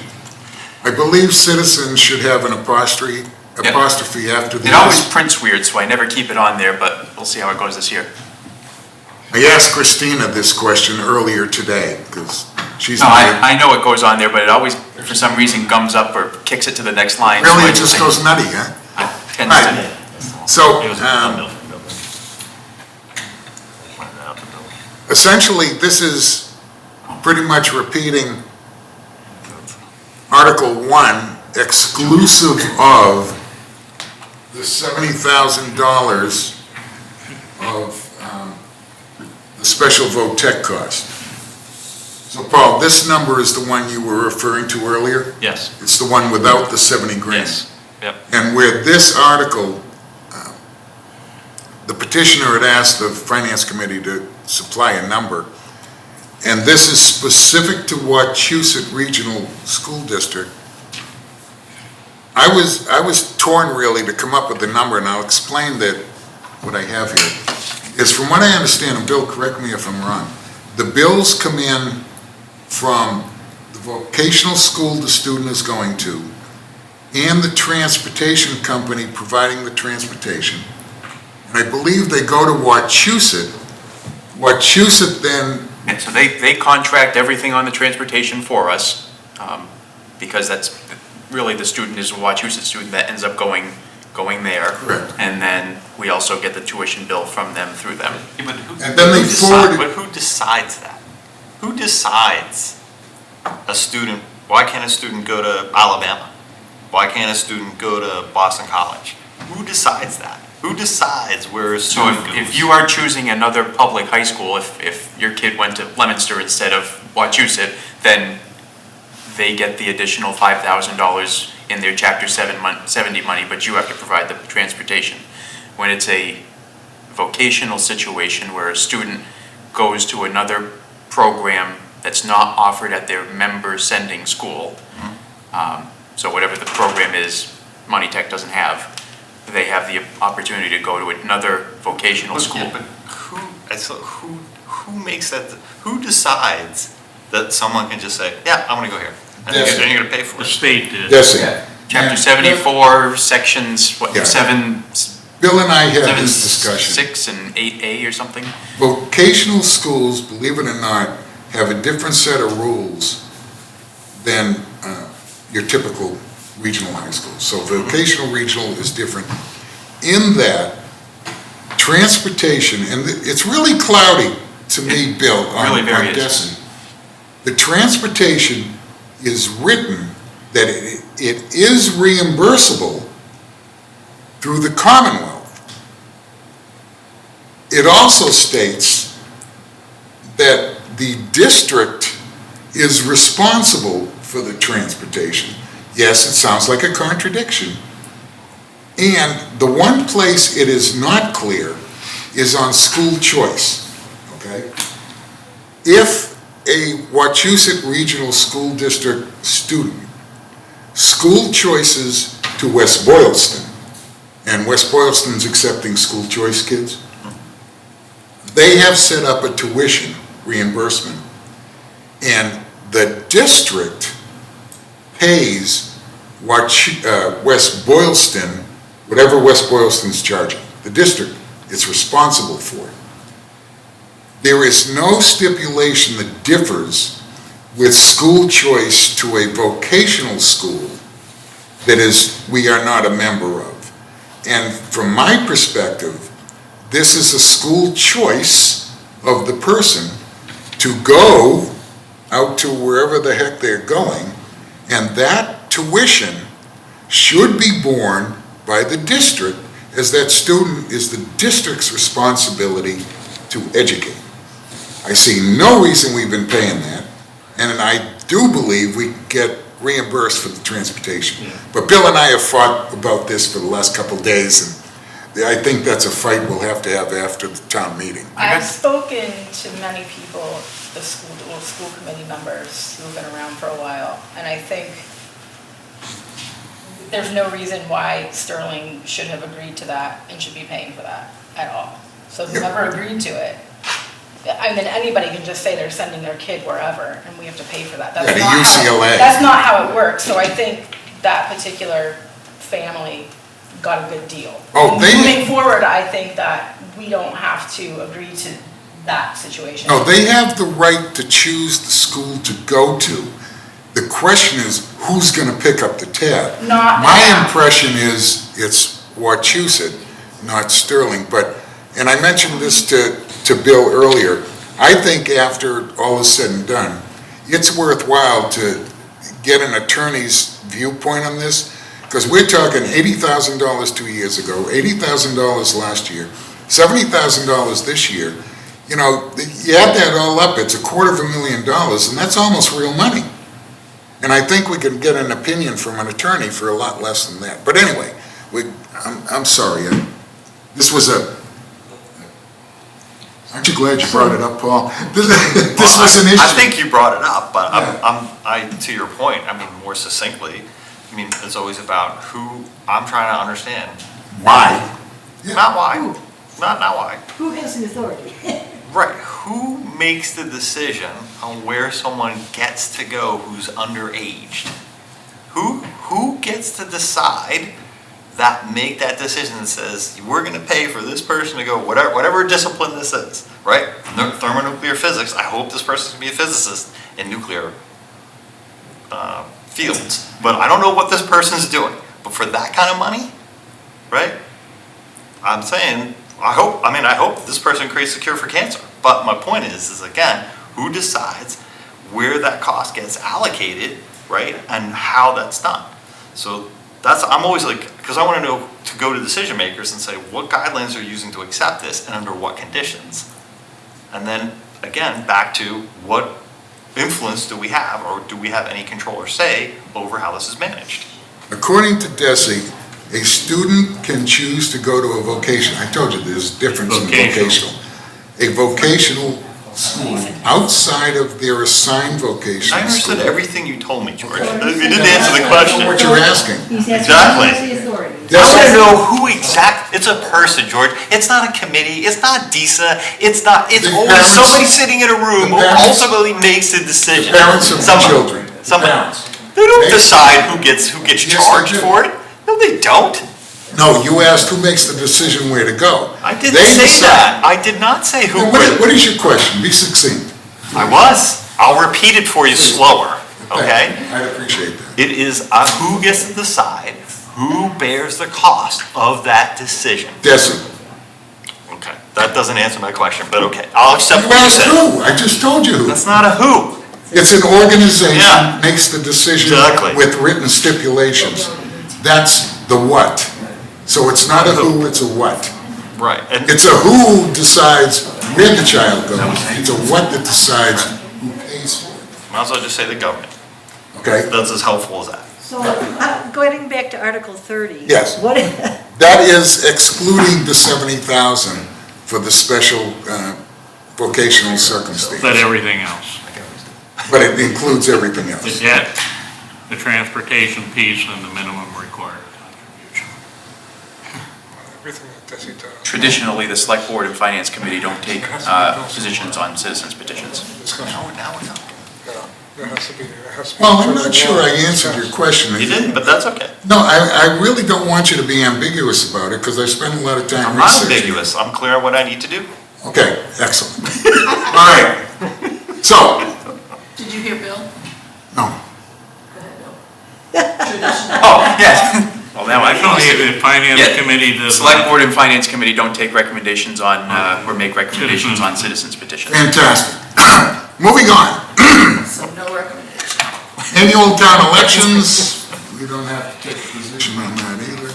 [SPEAKER 1] I believe citizens should have an apostrophe after the
[SPEAKER 7] It always
[SPEAKER 1] S.
[SPEAKER 7] prints weird, so I never keep it on there, but we'll see how it goes this year.
[SPEAKER 1] I asked Christina this question earlier today, because she's.
[SPEAKER 7] No, I know it goes on there, but it always, for some reason, gums up or kicks it to the next line. so
[SPEAKER 1] Really,
[SPEAKER 7] I
[SPEAKER 1] it just goes nutty, huh?
[SPEAKER 7] It tends
[SPEAKER 1] All right.
[SPEAKER 7] to.
[SPEAKER 1] So,
[SPEAKER 5] It was a bill.
[SPEAKER 1] essentially, this is pretty much repeating Article 1, exclusive of the $70,000 of the special vote tech cost. So Paul, this number is the one you were referring to earlier?
[SPEAKER 5] Yes,
[SPEAKER 1] It's the one without the 70 grand?
[SPEAKER 5] yes, yep.
[SPEAKER 1] And where this article, the petitioner had asked the Finance Committee to supply a number. And this is specific to Wachusett Regional School District. I was torn really to come up with the number, and I'll explain that what I have here is, from what I understand, and Bill, correct me if I'm wrong, the bills come in from the vocational school the student is going to and the transportation company providing the transportation. And I believe they go to Wachusett. Wachusett then,
[SPEAKER 7] And so they contract everything on the transportation for us, because that's really the student is a Wachusett student that ends up going there.
[SPEAKER 1] Correct.
[SPEAKER 7] And then we also get the tuition bill from them through them.
[SPEAKER 5] Yeah, but who,
[SPEAKER 1] And then
[SPEAKER 5] who
[SPEAKER 1] they
[SPEAKER 5] decide-
[SPEAKER 1] forward-
[SPEAKER 5] but who decides that? Who decides a student, why can't a student go to Alabama? Why can't a student go to Boston College? Who decides that? Who decides where a
[SPEAKER 7] So
[SPEAKER 5] student goes?
[SPEAKER 7] if you are choosing another public high school, if your kid went to Leominster instead of Wachusett, then they get the additional $5,000 in their Chapter 70 money, but you have to provide the transportation. When it's a vocational situation where a student goes to another program that's not offered at their member sending school, so whatever the program is, Money Tech doesn't have, they have the opportunity to go to another vocational
[SPEAKER 5] But-
[SPEAKER 7] school.
[SPEAKER 5] yeah, but who makes that, who decides that someone can just say, yeah, I'm gonna go here? And
[SPEAKER 1] Yes.
[SPEAKER 5] then you're gonna pay for
[SPEAKER 2] The
[SPEAKER 5] it.
[SPEAKER 2] state did.
[SPEAKER 1] Desi,
[SPEAKER 6] Yeah.
[SPEAKER 7] Chapter 74, sections, what,
[SPEAKER 1] Yeah.
[SPEAKER 7] 7,
[SPEAKER 1] Bill and I had
[SPEAKER 7] 7,
[SPEAKER 1] this discussion.
[SPEAKER 7] 6 and 8A or something?
[SPEAKER 1] Vocational schools, believe it or not, have a different set of rules than your typical regional high school. So vocational regional is different in that transportation, and it's really cloudy to me, Bill, on
[SPEAKER 7] really very is.
[SPEAKER 1] guessing. The transportation is written that it is reimbursable through the Commonwealth. It also states that the district is responsible for the transportation. Yes, it sounds like a contradiction. And the one place it is not clear is on school choice, okay? If a Wachusett Regional School District student school choices to West Boylston, and West Boylston's accepting school choice kids, they have set up a tuition reimbursement, and the district pays West Boylston whatever West Boylston's charging. The district is responsible for it. There is no stipulation that differs with school choice to a vocational school that is, we are not a member of. And from my perspective, this is a school choice of the person to go out to wherever the heck they're going, and that tuition should be borne by the district, as that student is the district's responsibility to educate. I see no reason we've been paying that, and I do believe we get reimbursed for the transportation. But Bill and I have fought about this for the last couple of days, and I think that's a fight we'll have to have after the town meeting.
[SPEAKER 9] I've spoken to many people, the school committee members who've been around for a while, and I think there's no reason why Sterling should have agreed to that and should be paying for that at all. So whoever agreed to it, I mean, anybody can just say they're sending their kid wherever and we have to pay for that. That's
[SPEAKER 1] Yeah, to
[SPEAKER 9] not how-
[SPEAKER 1] UCLA.
[SPEAKER 9] That's not how it works. So I think that particular family got a good deal.
[SPEAKER 1] Oh, they-
[SPEAKER 9] Moving forward, I think that we don't have to agree to that situation.
[SPEAKER 1] No, they have the right to choose the school to go to. The question is, who's gonna pick up the tab?
[SPEAKER 9] Not
[SPEAKER 1] My
[SPEAKER 9] that.
[SPEAKER 1] impression is it's Wachusett, not Sterling, but, and I mentioned this to Bill earlier, I think after all is said and done, it's worthwhile to get an attorney's viewpoint on this, because we're talking $80,000 2 years ago, $80,000 last year, $70,000 this year. You know, you add that all up, it's $250,000, and that's almost real money. And I think we can get an opinion from an attorney for a lot less than that. But anyway, I'm sorry, this was Aren't you glad you brought it up, Paul? This was an issue.
[SPEAKER 5] I think you brought it up, but to your point, I mean, more succinctly, I mean, it's always about who, I'm trying to understand.
[SPEAKER 1] Why? Yeah.
[SPEAKER 5] Not why,
[SPEAKER 3] Who?
[SPEAKER 5] not why.
[SPEAKER 3] Who has the authority?
[SPEAKER 5] Right, who makes the decision on where someone gets to go who's underaged? Who gets to decide make that decision that says, we're gonna pay for this person to go, whatever discipline this is, right? Thermonuclear physics, I hope this person's gonna be a physicist in nuclear fields, but I don't know what this person's doing. But for that kind of money, right? I'm saying, I hope this person creates a cure for cancer. But my point is again, who decides where that cost gets allocated, right? And how that's done. So I'm always like, because I want to know, to go to decision makers and say, what guidelines are you using to accept this and under what conditions? And then again, back to what influence do we have, or do we have any control or say over how this is managed?
[SPEAKER 1] According to DESI, a student can choose to go to a vocation. I told you there's a difference in vocational. A vocational school outside of their assigned vocational
[SPEAKER 5] I understood
[SPEAKER 1] school.
[SPEAKER 5] everything you told me, George. You didn't answer the question.
[SPEAKER 1] What you're asking.
[SPEAKER 3] He's asking
[SPEAKER 5] Exactly.
[SPEAKER 3] who has the authority.
[SPEAKER 5] I want to know who it's a person, George. It's not a committee, it's not DISA, it's
[SPEAKER 1] The
[SPEAKER 5] always
[SPEAKER 1] parents-
[SPEAKER 5] somebody sitting in a room who
[SPEAKER 1] the parents-
[SPEAKER 5] ultimately makes the decision.
[SPEAKER 1] Parents of the
[SPEAKER 5] Somebody.
[SPEAKER 1] children.
[SPEAKER 5] Somebody.
[SPEAKER 8] Parents.
[SPEAKER 5] They don't
[SPEAKER 1] They-
[SPEAKER 5] decide who gets
[SPEAKER 1] Yes, they
[SPEAKER 5] charged
[SPEAKER 1] do.
[SPEAKER 5] for it. No, they don't.
[SPEAKER 1] No, you asked who makes the decision where to go.
[SPEAKER 5] I didn't
[SPEAKER 1] They
[SPEAKER 5] say
[SPEAKER 1] decide.
[SPEAKER 5] that. I did not say who.
[SPEAKER 1] What is your question? Be succinct.
[SPEAKER 5] I was. I'll repeat it for you slower, okay?
[SPEAKER 1] I'd appreciate that.
[SPEAKER 5] It is who gets to decide who bears the cost of that decision.
[SPEAKER 1] DESI.
[SPEAKER 5] Okay, that doesn't answer my question, but okay, I'll accept
[SPEAKER 1] You
[SPEAKER 5] what you
[SPEAKER 1] asked
[SPEAKER 5] said.
[SPEAKER 1] who? I just told you who.
[SPEAKER 5] That's not a who.
[SPEAKER 1] It's an organization
[SPEAKER 5] Yeah.
[SPEAKER 1] makes the decision
[SPEAKER 5] Exactly.
[SPEAKER 1] with written stipulations. That's the what. So it's not a who, it's a what.
[SPEAKER 5] Right, and
[SPEAKER 1] It's a who decides where the child goes. It's a what that decides who pays for it.
[SPEAKER 5] might as well just say the government.
[SPEAKER 1] Okay?
[SPEAKER 5] That's as helpful as that.
[SPEAKER 3] So, going back to Article 30.
[SPEAKER 1] Yes.
[SPEAKER 3] What,
[SPEAKER 1] That is excluding the 70,000 for the special vocational circumstance.
[SPEAKER 2] But everything else.
[SPEAKER 1] But it includes everything
[SPEAKER 2] The
[SPEAKER 1] else.
[SPEAKER 2] debt, the transportation piece, and the minimum required contribution.
[SPEAKER 7] Traditionally, the Select Board and Finance Committee don't take positions on citizens petitions.
[SPEAKER 5] Now we know.
[SPEAKER 1] Well, I'm not sure I answered your question.
[SPEAKER 5] You didn't, but that's okay.
[SPEAKER 1] No, I really don't want you to be ambiguous about it, because I spent a lot of time
[SPEAKER 5] I'm not
[SPEAKER 1] researching.
[SPEAKER 5] ambiguous, I'm clear on what I need to do.
[SPEAKER 1] Okay, excellent. All right. So,
[SPEAKER 4] Did you hear Bill?
[SPEAKER 1] no,
[SPEAKER 7] Oh, yes. Well, now I
[SPEAKER 2] Actually, the finance
[SPEAKER 7] Yeah.
[SPEAKER 2] committee does.
[SPEAKER 7] Select Board and Finance Committee don't take recommendations on, or make recommendations on citizens petitions.
[SPEAKER 1] fantastic. Moving on.
[SPEAKER 4] So no recommendation.
[SPEAKER 1] Annual town elections, we don't have to take a position on that either.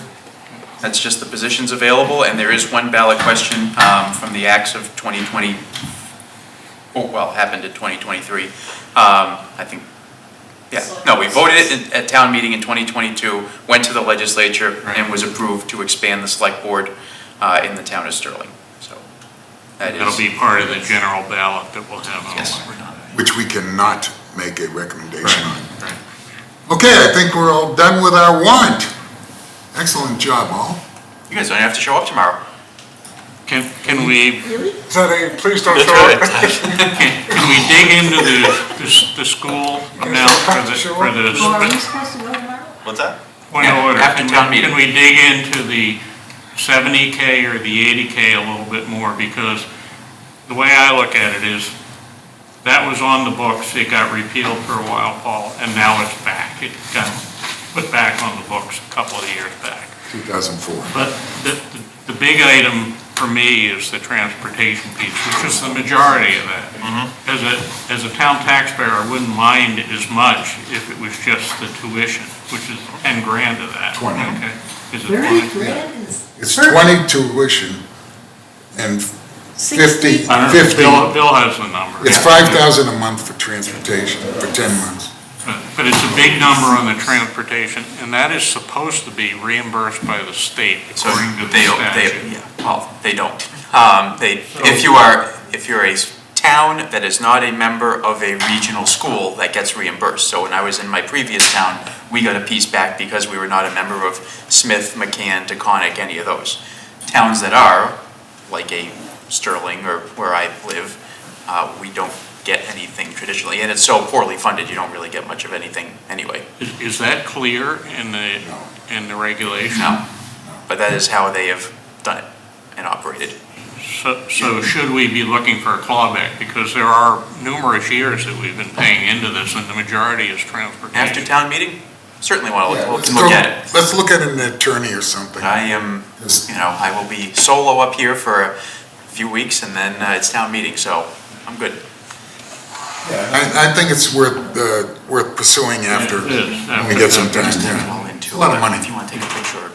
[SPEAKER 7] That's just the positions available, and there is one ballot question from the acts of 2020, happened in 2023. I think, yeah, no, we voted it at town meeting in 2022, went to the legislature, and was approved to expand the select board in the town of Sterling. So that
[SPEAKER 2] That'll
[SPEAKER 7] is,
[SPEAKER 2] be part of the general ballot that we'll have on.
[SPEAKER 7] Yes.
[SPEAKER 1] Which we cannot make a recommendation on.
[SPEAKER 2] Right.
[SPEAKER 1] Okay, I think we're all done with our warrant. Excellent job, all.
[SPEAKER 7] you guys don't have to show up tomorrow.
[SPEAKER 2] Can we,
[SPEAKER 10] Please don't
[SPEAKER 5] That's
[SPEAKER 10] show up.
[SPEAKER 2] can we dig into the school amount for the,
[SPEAKER 3] well, are we supposed to go tomorrow?
[SPEAKER 5] What's that?
[SPEAKER 2] point of
[SPEAKER 7] Yeah,
[SPEAKER 2] order?
[SPEAKER 7] after town meeting.
[SPEAKER 2] Can we dig into the 70K or the 80K a little bit more? Because the way I look at it is, that was on the books, it got repealed for a while, Paul, and now it's back. It got put back on the books a couple of years back.
[SPEAKER 1] 2004.
[SPEAKER 2] But the big item for me is the transportation piece, which is the majority of that. As a town taxpayer, I wouldn't mind as much if it was just the tuition, which is 10 grand of that.
[SPEAKER 1] 20.
[SPEAKER 2] Okay. Is it
[SPEAKER 3] 30
[SPEAKER 2] 20?
[SPEAKER 3] grand is.
[SPEAKER 1] It's 20 tuition and 50, 50.
[SPEAKER 2] I don't know, Bill has the number.
[SPEAKER 1] It's 5,000 a month for transportation for 10 months.
[SPEAKER 2] But it's a big number on the transportation, and that is supposed to be reimbursed by the state
[SPEAKER 7] So
[SPEAKER 2] according to the
[SPEAKER 7] they don't,
[SPEAKER 2] statute.
[SPEAKER 7] well, they don't. if you're a town that is not a member of a regional school, that gets reimbursed. So when I was in my previous town, we got a piece back because we were not a member of Smith, McCann, Taconic, any of those. Towns that are, like a Sterling or where I live, we don't get anything traditionally, and it's so poorly funded, you don't really get much of anything anyway.
[SPEAKER 2] Is that clear in the regulation?
[SPEAKER 7] No, but that is how they have done it and operated.
[SPEAKER 2] So should we be looking for a clawback? Because there are numerous years that we've been paying into this, and the majority is transportation.
[SPEAKER 7] After town meeting, certainly want
[SPEAKER 1] Yeah,
[SPEAKER 7] to
[SPEAKER 1] let's
[SPEAKER 7] look at it.
[SPEAKER 1] Let's look at an attorney or something.
[SPEAKER 7] I am, I will be solo up here for a few weeks, and then it's town meeting, so I'm good.
[SPEAKER 1] I think it's worth pursuing after
[SPEAKER 2] It is.
[SPEAKER 1] when we get some time.
[SPEAKER 7] Just
[SPEAKER 1] yeah.
[SPEAKER 7] all into
[SPEAKER 1] A lot of
[SPEAKER 7] it.
[SPEAKER 1] money.
[SPEAKER 7] If you want to take a picture or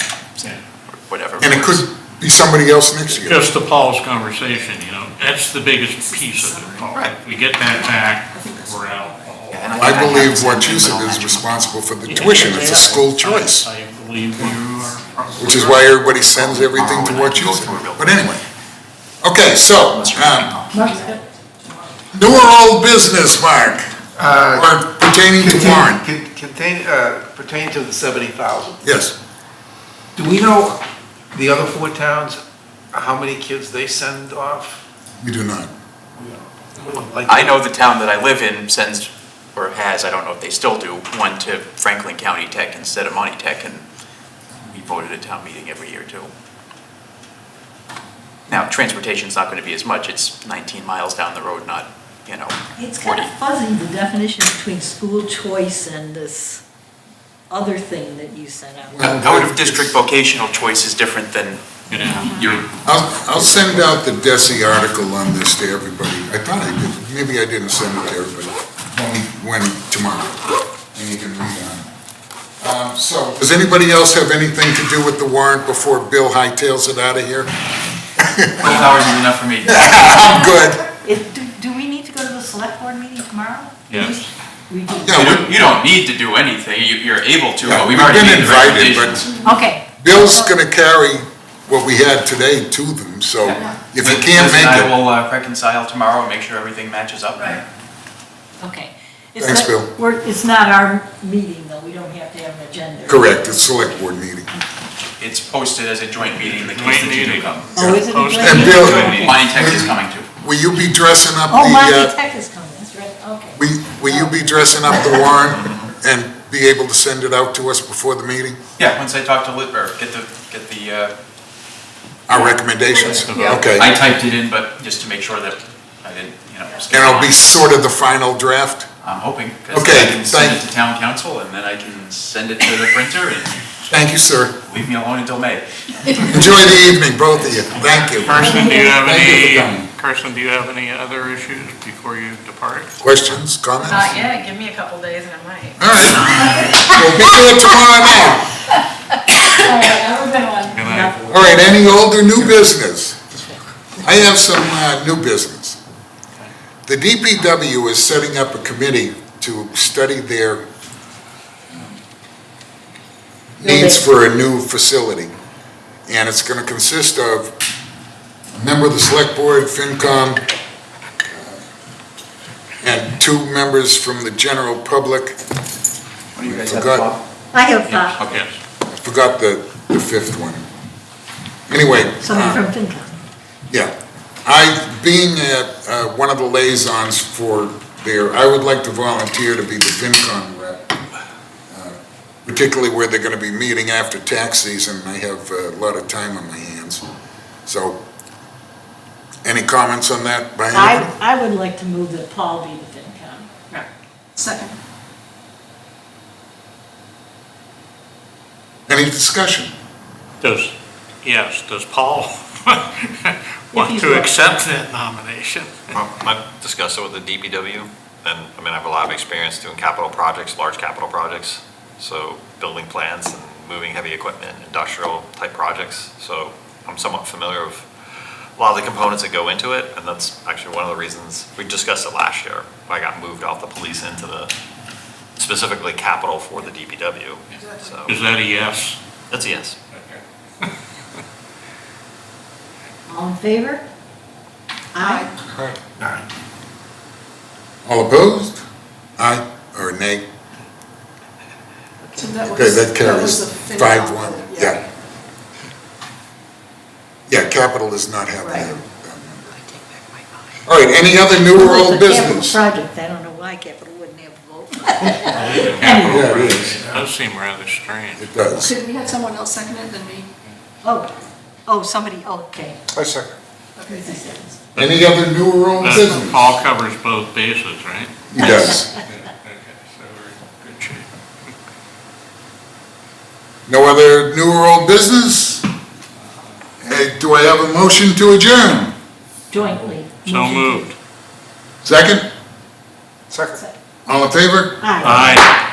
[SPEAKER 7] whatever.
[SPEAKER 1] And it could be somebody else next year.
[SPEAKER 2] Just to Paul's conversation, that's the biggest piece of it, Paul.
[SPEAKER 7] Right.
[SPEAKER 2] If we get that back, we're out.
[SPEAKER 7] Yeah, and
[SPEAKER 1] I believe
[SPEAKER 7] have
[SPEAKER 1] what
[SPEAKER 7] something,
[SPEAKER 1] you
[SPEAKER 7] but
[SPEAKER 1] said
[SPEAKER 7] I'll
[SPEAKER 1] is
[SPEAKER 7] match
[SPEAKER 1] responsible for the tuition. It's a school choice,
[SPEAKER 2] I believe you are. probably
[SPEAKER 1] which is
[SPEAKER 2] right.
[SPEAKER 1] why everybody sends everything to what you said. But anyway. Okay, so, new or old business, Mark? Or pertaining to warrant?
[SPEAKER 8] Pertaining to the 70,000.
[SPEAKER 1] Yes.
[SPEAKER 8] Do we know the other 4 towns, how many kids they send off?
[SPEAKER 1] We do not.
[SPEAKER 7] I know the town that I live in sends, or has, I don't know if they still do, one to Franklin County Tech instead of Monty Tech, and we voted at town meeting every year too. Now, transportation's not gonna be as much, it's 19 miles down the road, not,
[SPEAKER 3] It's kind
[SPEAKER 7] 40.
[SPEAKER 3] of fuzzy, the definition between school choice and this other thing that you sent out.
[SPEAKER 7] Out of district vocational choice is different than
[SPEAKER 2] It is.
[SPEAKER 7] your,
[SPEAKER 1] I'll send out the DESI article on this to everybody. I thought I did, maybe I didn't send it to everybody. When tomorrow, and you can read on it. So, does anybody else have anything to do with the warrant before Bill hightails it out of here?
[SPEAKER 7] 12 hours is enough for me.
[SPEAKER 1] I'm good.
[SPEAKER 3] Do we need to go to the select board meeting tomorrow?
[SPEAKER 2] Yes.
[SPEAKER 3] We do.
[SPEAKER 1] Yeah,
[SPEAKER 7] You don't need to do anything, you're able to,
[SPEAKER 1] Yeah,
[SPEAKER 7] but we've
[SPEAKER 1] we've
[SPEAKER 7] already
[SPEAKER 1] been
[SPEAKER 7] made the
[SPEAKER 1] invited, but-
[SPEAKER 7] recommendations.
[SPEAKER 3] Okay.
[SPEAKER 1] Bill's gonna carry what we had today to them, so if he can't
[SPEAKER 7] Liz
[SPEAKER 1] make
[SPEAKER 7] and I
[SPEAKER 1] it,
[SPEAKER 7] will reconcile tomorrow and make sure everything matches up.
[SPEAKER 4] Right.
[SPEAKER 3] Okay.
[SPEAKER 1] Thanks, Bill.
[SPEAKER 3] It's not our meeting, though, we don't have to have an agenda.
[SPEAKER 1] correct, it's select board meeting.
[SPEAKER 7] It's posted as a joint meeting, the
[SPEAKER 2] Joint
[SPEAKER 7] case that you do
[SPEAKER 2] meeting.
[SPEAKER 7] come.
[SPEAKER 3] Oh, is it a
[SPEAKER 2] Post-
[SPEAKER 3] joint
[SPEAKER 1] And
[SPEAKER 3] meeting?
[SPEAKER 1] Bill-
[SPEAKER 7] Joint meeting. Monty Tech is coming too.
[SPEAKER 1] Will you be dressing up
[SPEAKER 3] Oh, Monty
[SPEAKER 1] the,
[SPEAKER 3] Tech is coming, that's right, okay.
[SPEAKER 1] will you be dressing up the warrant and be able to send it out to us before the meeting?
[SPEAKER 7] Yeah, once I talk to Liz, or get the,
[SPEAKER 1] Our recommendations?
[SPEAKER 2] Yeah.
[SPEAKER 1] Okay.
[SPEAKER 7] I typed it in, but just to make sure that I didn't, skip
[SPEAKER 1] And it'll be
[SPEAKER 7] lines.
[SPEAKER 1] sort of the final draft?
[SPEAKER 7] I'm hoping, because
[SPEAKER 1] Okay,
[SPEAKER 7] I can send it
[SPEAKER 1] thank-
[SPEAKER 7] to town council, and then I can send it to the printer, and
[SPEAKER 1] Thank you, sir.
[SPEAKER 7] leave me alone until May.
[SPEAKER 1] Enjoy the evening, both of you. Thank you.
[SPEAKER 2] Kirsten, do you have
[SPEAKER 1] Thank you for coming.
[SPEAKER 2] Kirsten, do you have any other issues before you depart?
[SPEAKER 1] Questions, comments?
[SPEAKER 9] Not yet, give me a couple days and I might.
[SPEAKER 1] All right. We'll be here tomorrow night.
[SPEAKER 3] All right, have a good one.
[SPEAKER 2] Good night.
[SPEAKER 1] All right, any old or new business? I have some new business. The DPW is setting up a committee to study their needs for a new facility. And it's going to consist of a member of the select board, FinCom, and 2 members from the general public.
[SPEAKER 7] What do you guys have,
[SPEAKER 1] Forgot-
[SPEAKER 7] Bob?
[SPEAKER 3] I have thought,
[SPEAKER 7] Okay.
[SPEAKER 2] Yes.
[SPEAKER 1] I forgot the 5th one. Anyway.
[SPEAKER 3] somebody from FinCom.
[SPEAKER 1] Yeah, being one of the liaisons for there, I would like to volunteer to be the FinCom rep, particularly where they're gonna be meeting after tax season, I have a lot of time on my hands. So, any comments on that by anybody?
[SPEAKER 3] I would like to move that Paul be the FinCom rep.
[SPEAKER 4] Second.
[SPEAKER 1] Any discussion?
[SPEAKER 2] Does Paul want
[SPEAKER 3] he's
[SPEAKER 2] to
[SPEAKER 3] willing.
[SPEAKER 2] accept that nomination?
[SPEAKER 5] I've discussed it with the DPW, and I have a lot of experience doing capital projects, large capital projects. So building plants and moving heavy equipment, industrial type projects. So I'm somewhat familiar with a lot of the components that go into it, and that's actually one of the reasons, we discussed it last year. I got moved off the police into the, specifically capital for the DPW. So
[SPEAKER 2] Is that a yes?
[SPEAKER 5] that's a yes.
[SPEAKER 3] All in favor? Aye.
[SPEAKER 8] Aye.
[SPEAKER 1] All opposed? Aye or nay?
[SPEAKER 4] So that
[SPEAKER 1] Okay,
[SPEAKER 4] was-
[SPEAKER 1] that
[SPEAKER 4] was
[SPEAKER 1] carries
[SPEAKER 4] the FinCom
[SPEAKER 1] 5-1,
[SPEAKER 4] vote,
[SPEAKER 1] yeah. Yeah, capital does not have
[SPEAKER 4] Right.
[SPEAKER 1] that number. All right, any other new or old
[SPEAKER 3] It's a capital
[SPEAKER 1] business?
[SPEAKER 3] project, I don't know why capital wouldn't have a vote.
[SPEAKER 1] Yeah, it is.
[SPEAKER 2] It does seem rather strange.
[SPEAKER 1] It does.
[SPEAKER 4] Could we have someone else second it than me?
[SPEAKER 3] Somebody, okay.
[SPEAKER 8] I second.
[SPEAKER 4] Okay, thank you.
[SPEAKER 1] Any other new or old
[SPEAKER 2] That
[SPEAKER 1] business?
[SPEAKER 2] Paul covers both bases, right?
[SPEAKER 1] He does.
[SPEAKER 2] Okay, so we're in good shape.
[SPEAKER 1] No other new or old business? Do I have a motion to adjourn?
[SPEAKER 3] Jointly.
[SPEAKER 2] So moved.
[SPEAKER 1] Second?
[SPEAKER 8] Second.
[SPEAKER 1] All in favor?
[SPEAKER 3] Aye.
[SPEAKER 2] Aye.